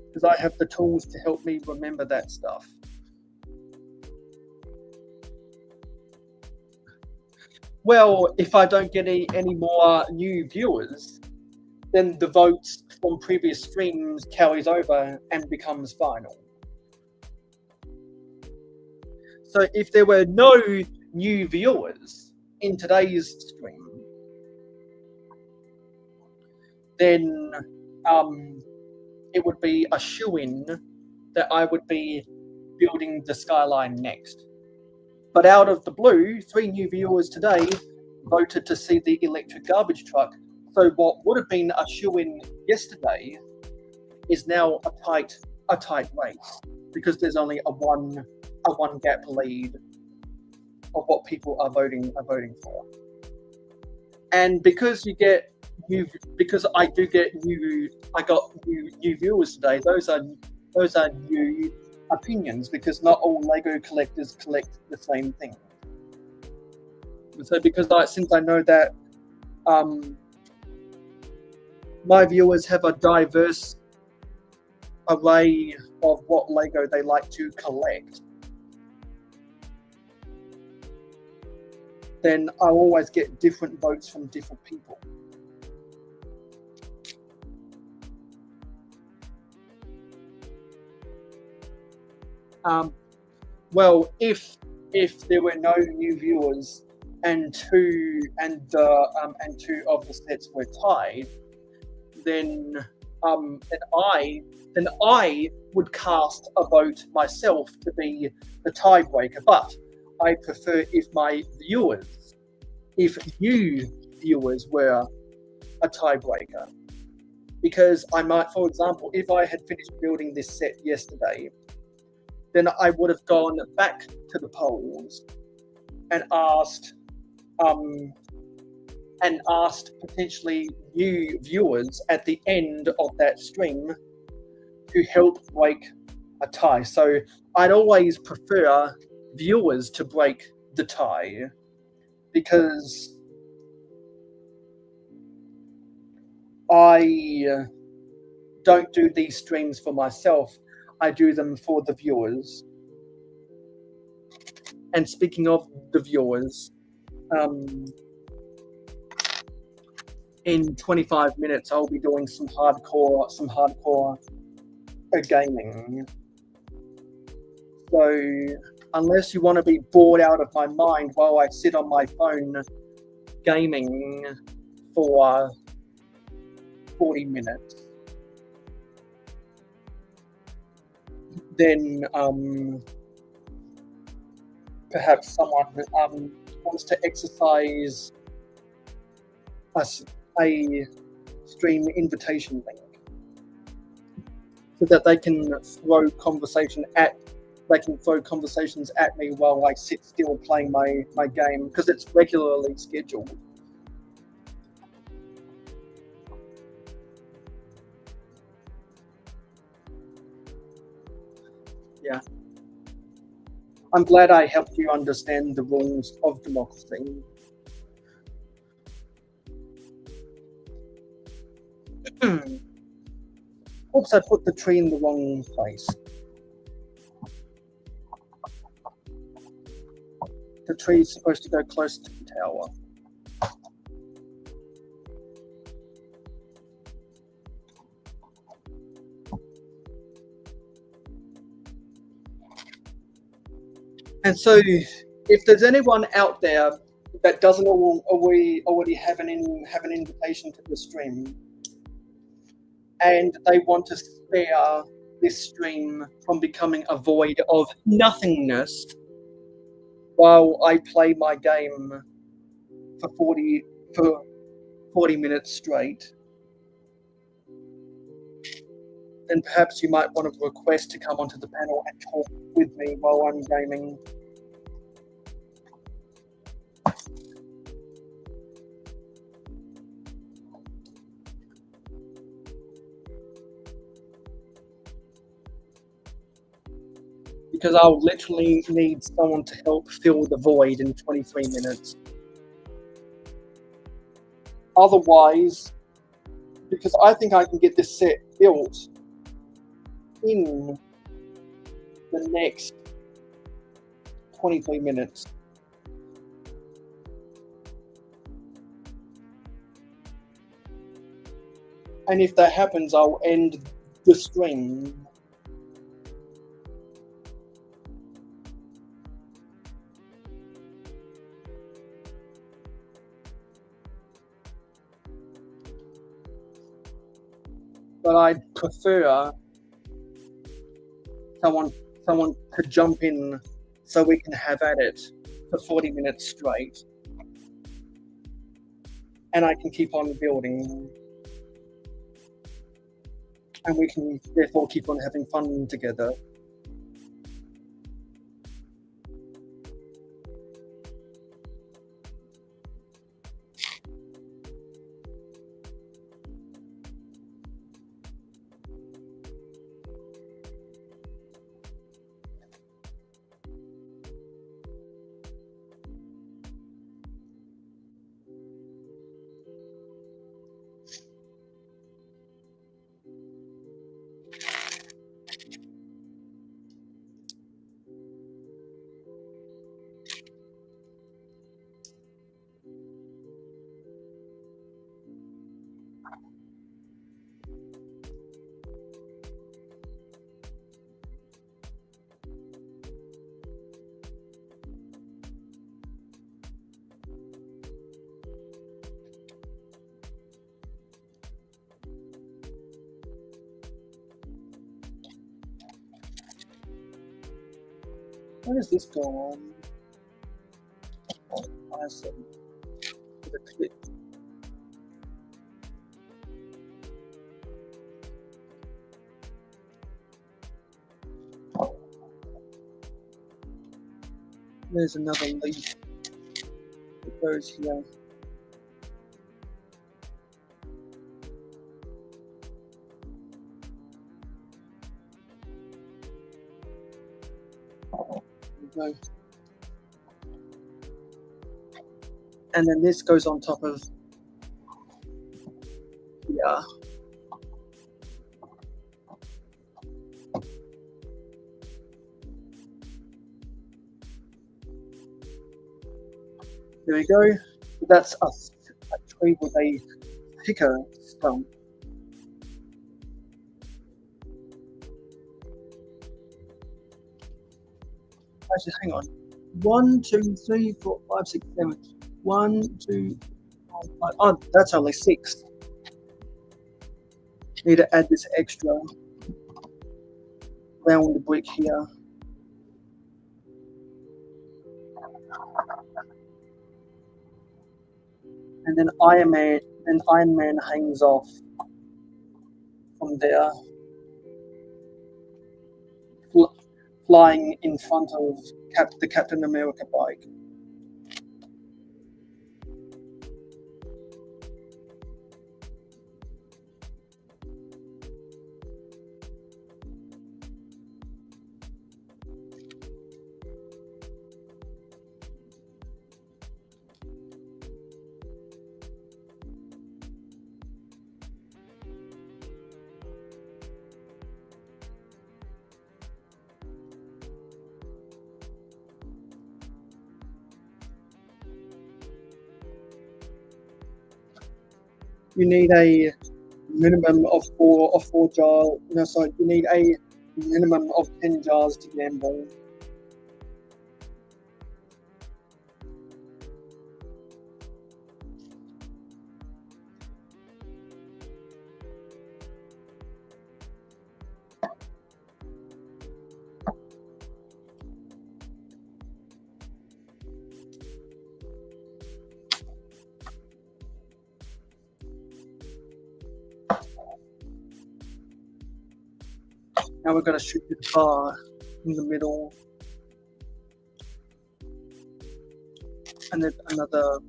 Because I have the tools to help me remember that stuff. Well, if I don't get any more new viewers, then the votes from previous streams carries over and becomes final. So if there were no new viewers in today's stream, then it would be a shoo-in that I would be building the skyline next. But out of the blue, 3 new viewers today voted to see the electric garbage truck. So what would have been a shoo-in yesterday is now a tight race, because there's only a one gap lead of what people are voting for. And because I got new viewers today. Those are new opinions, because not all Lego collectors collect the same thing. So since I know that my viewers have a diverse array of what Lego they like to collect, then I'll always get different votes from different people. Well, if there were no new viewers and two of the sets were tied, then I would cast a vote myself to be the tiebreaker. But I prefer if you viewers were a tiebreaker, because I might, for example, if I had finished building this set yesterday, then I would have gone back to the polls and asked potentially new viewers at the end of that stream to help break a tie. So I'd always prefer viewers to break the tie, because I don't do these streams for myself. I do them for the viewers. And speaking of the viewers, in 25 minutes I'll be doing some hardcore gaming. So unless you want to be bored out of my mind while I sit on my phone gaming for 40 minutes, then perhaps someone wants to exercise a stream invitation link, so that they can throw conversations at me while I sit still playing my game, because it's regularly scheduled. I'm glad I helped you understand the rules of democracy. Oops, I put the tree in the wrong place. The tree is supposed to go close to the tower. And so, if there's anyone out there that doesn't already have an invitation to the stream, and they want to spare this stream from becoming a void of nothingness while I play my game for 40 minutes straight, then perhaps you might want to request to come onto the panel and talk with me while I'm gaming. Because I'll literally need someone to help fill the void in 23 minutes. Otherwise, because I think I can get this set built in the next 23 minutes. And if that happens, I'll end the stream. But I'd prefer someone to jump in so we can have at it for 40 minutes straight. And I can keep on building. And we can therefore keep on having fun together. Where does this go on? Oh, I see. With a clip. There's another leaf that goes here. There we go. And then this goes on top of here. There we go. That's a tree with a thicker stump. Actually, hang on. 1, 2, 3, 4, 5, 6, 7. 1, 2, 4, 5. Oh, that's only 6. Need to add this extra round brick here. And then Iron Man hangs off from there, flying in front of the Captain America bike. You need a minimum of four jars. No, sorry, you need a minimum of 10 jars to gamble. Now we're going to shoot the bar in the middle. And then another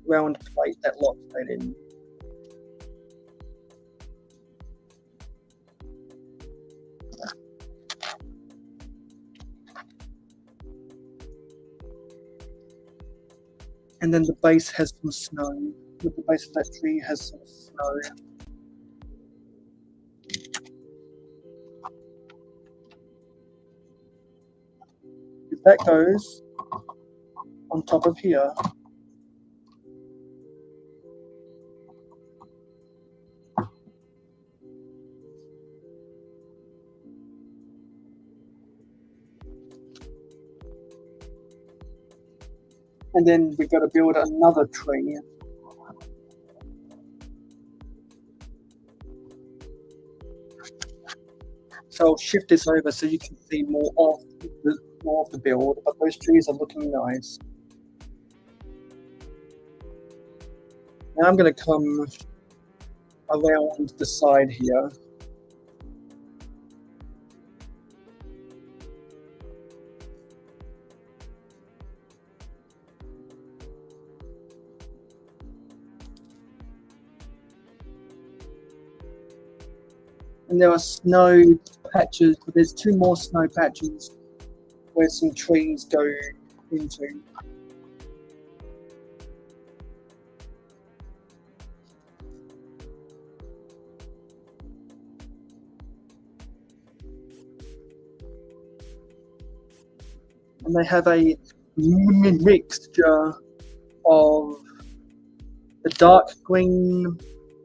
round plate that locks that in. And then the base has some snow. The base of that tree has some snow. If that goes on top of here, and then we've got to build another tree. So I'll shift this over so you can see more of the build, but those trees are looking nice. Now I'm going to come around the side here. And there are snow patches, but there's two more snow patches where some trees go into. And they have a mixture of the dark green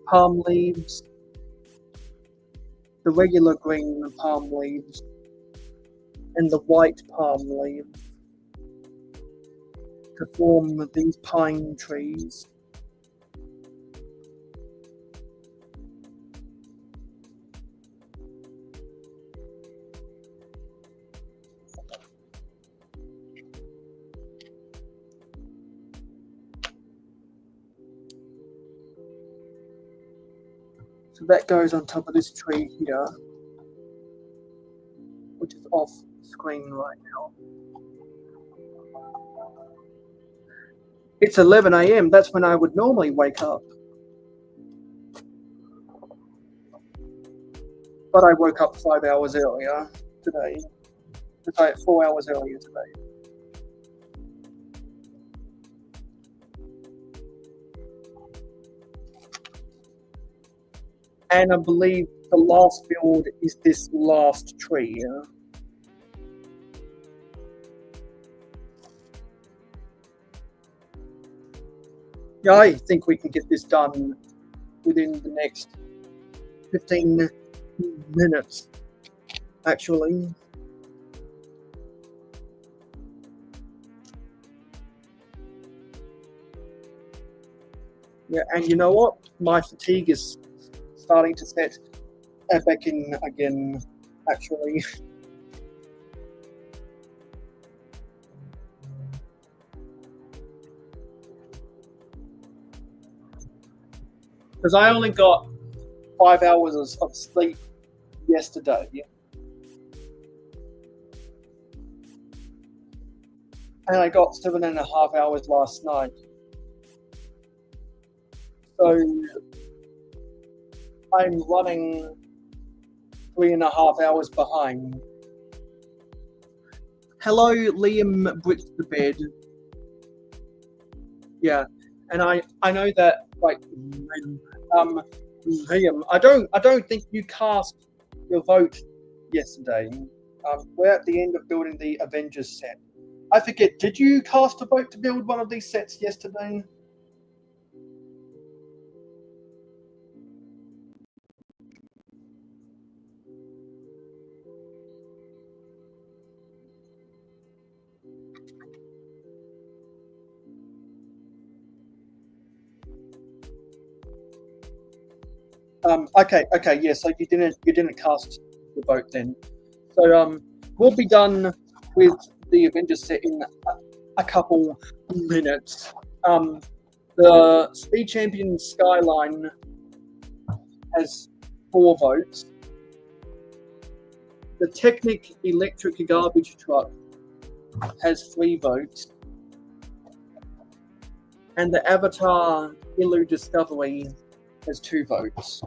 palm leaves, the regular green palm leaves, and the white palm leaves to form these pine trees. So that goes on top of this tree here, which is off screen right now. It's 11 a.m. That's when I would normally wake up. But I woke up 5 hours earlier today. 4 hours earlier today. And I believe the last build is this last tree. Yeah, I think we can get this done within the next 15 minutes, actually. Yeah, and you know what? My fatigue is starting to set back in again, actually. Because I only got 5 hours of sleep yesterday. And I got 7.5 hours last night. So I'm running 3.5 hours behind. Hello, Liam bricks the bed. Yeah, and I know that, like, Liam, I don't think you cast your vote yesterday. We're at the end of building the Avengers set. I forget, did you cast a vote to build one of these sets yesterday? Okay. Yeah. So you didn't cast the vote then. So we'll be done with the Avengers set in a couple minutes. The Speed Champion Skyline has 4 votes. The Technic Electric Garbage Truck has 3 votes. And the Avatar Ilu Discovery has 2 votes.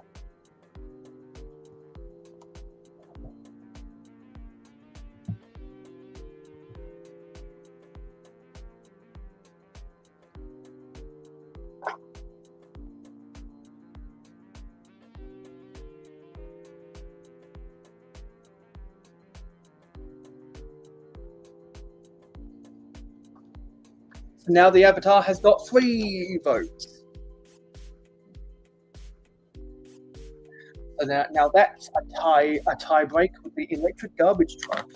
So now the Avatar has got 3 votes. So now that's a tie break with the electric garbage truck.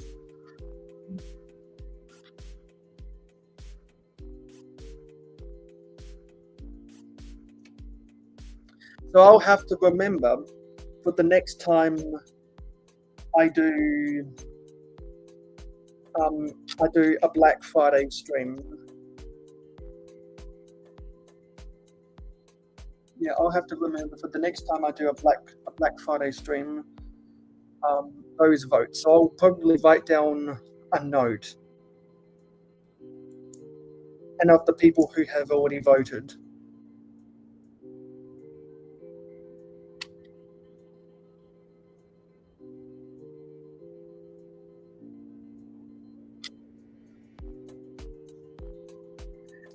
So I'll have to remember for the next time I do a Black Friday stream. Yeah, I'll have to remember for the next time I do a Black Friday stream, those votes. So I'll probably write down a note and of the people who have already voted.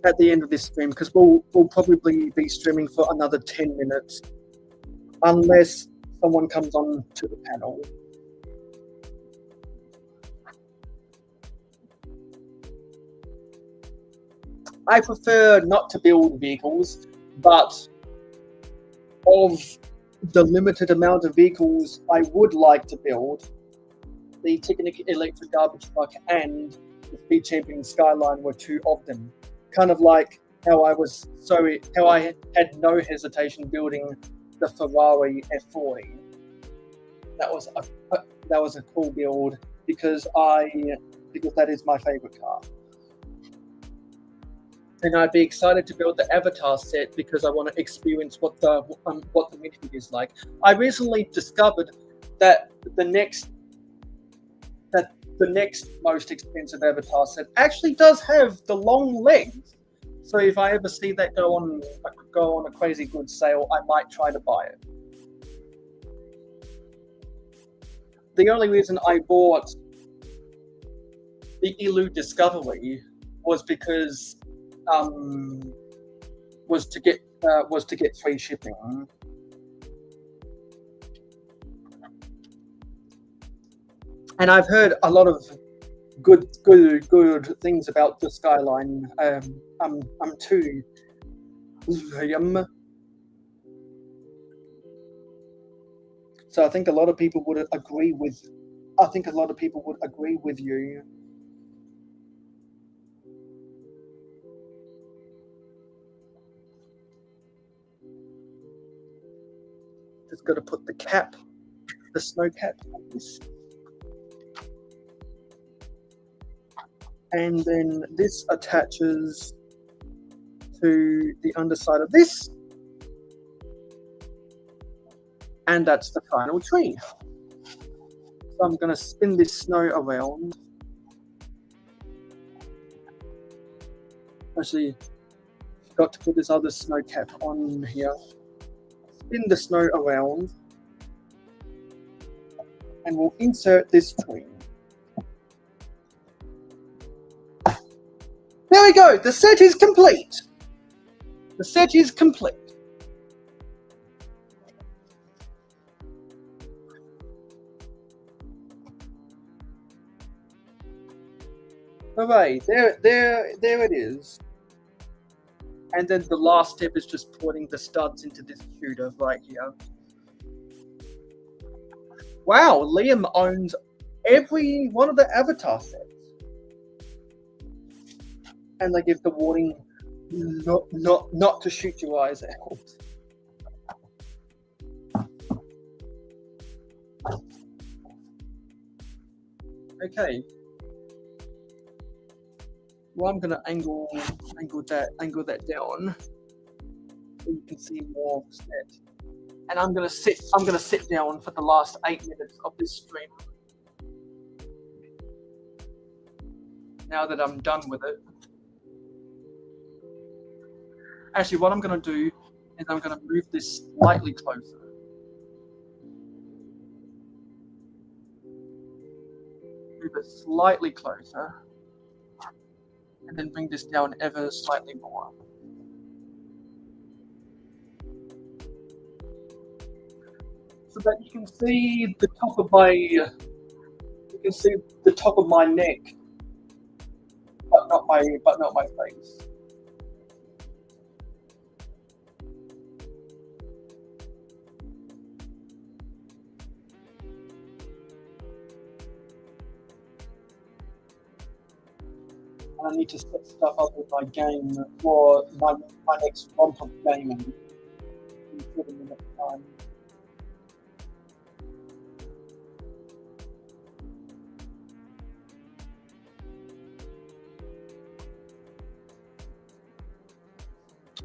At the end of this stream, because we'll probably be streaming for another 10 minutes, unless someone comes on to the panel. I prefer not to build vehicles, but of the limited amount of vehicles I would like to build, the Technic Electric Garbage Truck and the Speed Champion Skyline were 2 of them. Kind of like how I had no hesitation building the Ferrari F40. That was a cool build because that is my favorite car. And I'd be excited to build the Avatar set because I want to experience what the minifig is like. I recently discovered that the next most expensive Avatar set actually does have the long legs. So if I ever see that go on a crazy good sale, I might try to buy it. The only reason I bought the Ilu Discovery was because was to get free shipping. And I've heard a lot of good things about the Skyline. I'm too. So I think a lot of people would agree with. I think a lot of people would agree with you. Just got to put the snow cap on this. And then this attaches to the underside of this. And that's the final tree. So I'm going to spin this snow around. Actually, got to put this other snow cap on here. Spin the snow around. And we'll insert this tree. There we go. The set is complete. The set is complete. Hooray! There it is. And then the last step is just putting the studs into this shooter right here. Wow, Liam owns every one of the Avatar sets. And they give the warning not to shoot your eyes out. Okay. Well, I'm gonna angle that down so you can see more of the set. And I'm gonna sit down for the last 8 minutes of this stream. Now that I'm done with it. Actually, what I'm gonna do is I'm gonna move this slightly closer. Move it slightly closer. And then bring this down ever slightly more. So that you can see the top of my neck, but not my face. And I need to set stuff up with my game for my next romp of gaming in 7 minutes time.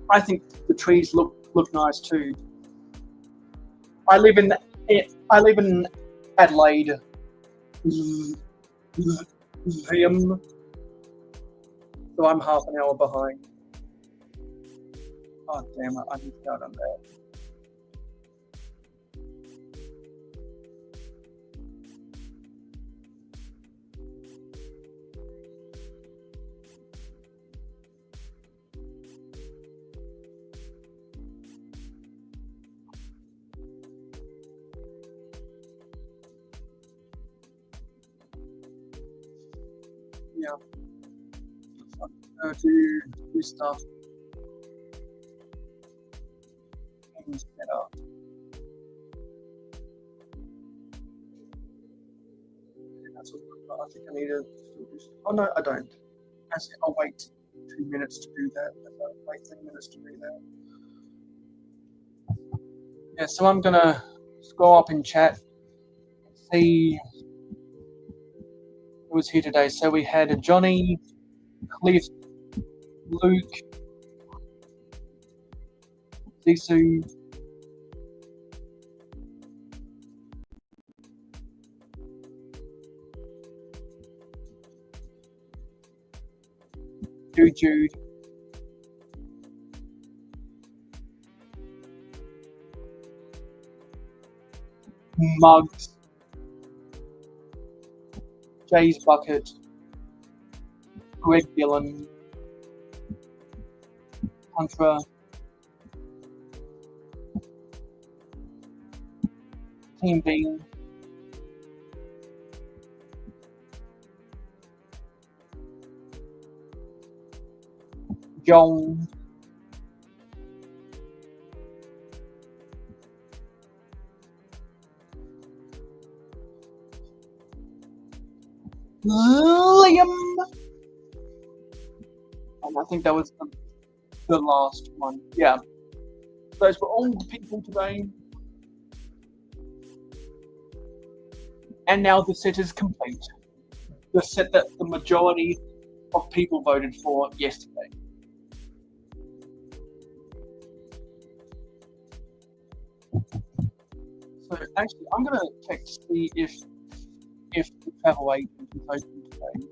I think the trees look nice too. I live in Adelaide. So I'm half an hour behind. Oh damn it, I missed out on that. Yeah. Do stuff and set up. That's what I think I need to still do. Oh no, I don't. Actually, I'll wait 2 minutes to do that. I'll wait 3 minutes to do that. Yeah, so I'm gonna scroll up in chat and see who was here today. So we had Johnny, Cliff, Luke, Sisu, Jude, Mugs, Jay's Bucket, Greg Dillon, Contra, Team Bean, John, Liam, and I think that was the last one. Yeah, those were all the people today. And now the set is complete. The set that the majority of people voted for yesterday. So actually, I'm gonna check to see if the travel agent is open today.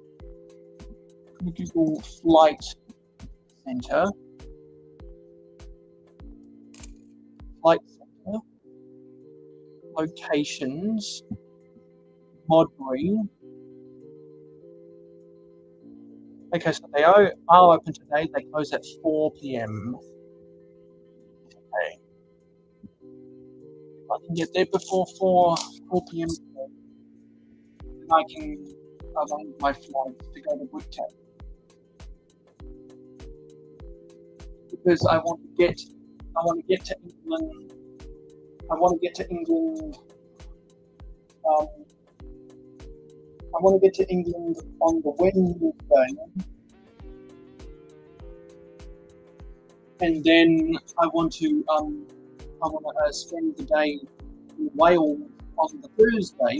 I'm gonna Google flight center. Flight center. Locations. Modbury. Okay, so they are open today. They close at 4 p.m. Okay. If I can get there before 4 p.m. today, then I can arrange my flight to go to Woodcat. Because I want to get to England. I want to get to England. I want to get to England on the Wednesday, and then I want to spend the day in Wales on the Thursday,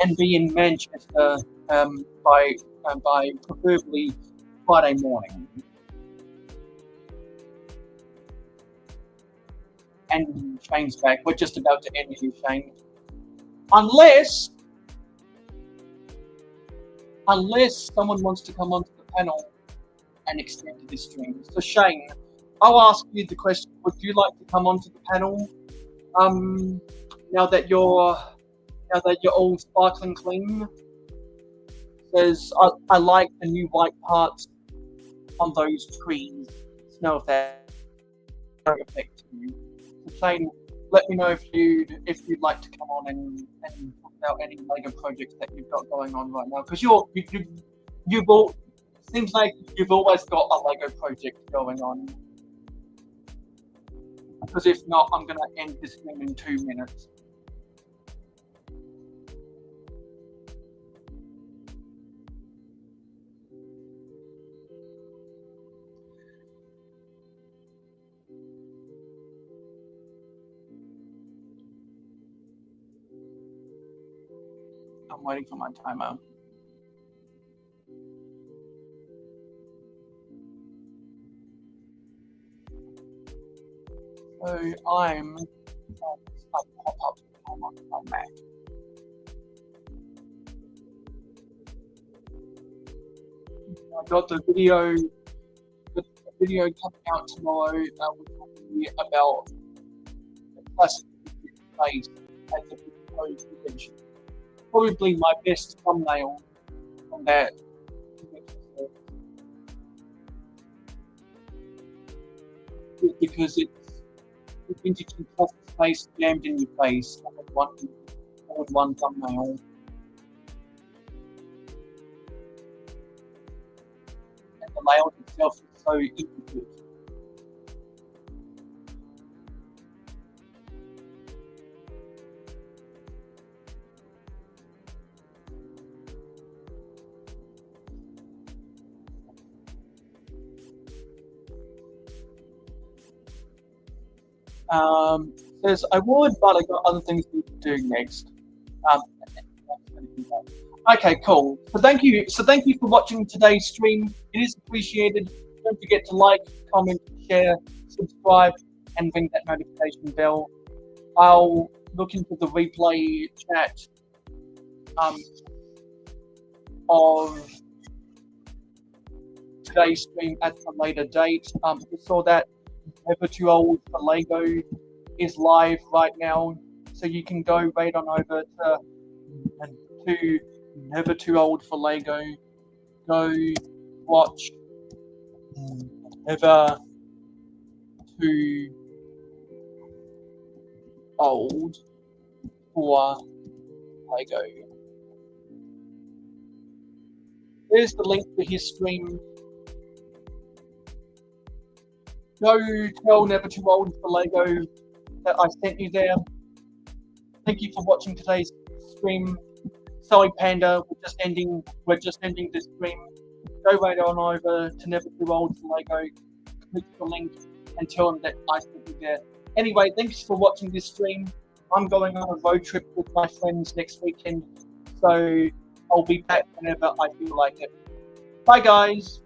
and be in Manchester by preferably Friday morning. And Shane's back. We're just about to end here, Shane. Unless someone wants to come onto the panel and extend this stream. So Shane, I'll ask you the question: would you like to come onto the panel? Now that you're all sparkling clean. Says I like the new white parts on those trees. Let's know if that affects you. So Shane, let me know if you'd like to come on and talk about any Lego projects that you've got going on right now. Because seems like you've always got a Lego project going on. Because if not, I'm gonna end this stream in 2 minutes. I'm waiting for my timer. So I'm pop up on my Mac. I got the video coming out tomorrow, which will be about the classic phase at the proposed convention. Probably my best thumbnail on that. Because it's vintage and classic space jammed in your face with one thumbnail. And the layout itself is so intricate. Says I would, but I got other things to do next. Okay, cool. So thank you for watching today's stream. It is appreciated. Don't forget to like, comment, share, subscribe, and ring that notification bell. I'll look into the replay chat of today's stream at a later date. We saw that Never Too Old for Lego is live right now, so you can go right on over to Never Too Old for Lego. Go watch Never Too Old for Lego. There's the link to his stream. Go tell Never Too Old for Lego that I sent you there. Thank you for watching today's stream. Sorry, Panda, we're just ending this stream. Go right on over to Never Too Old for Lego, click the link, and tell them that I sent you there. Anyway, thanks for watching this stream. I'm going on a road trip with my friends next weekend, so I'll be back whenever I feel like it. Bye, guys.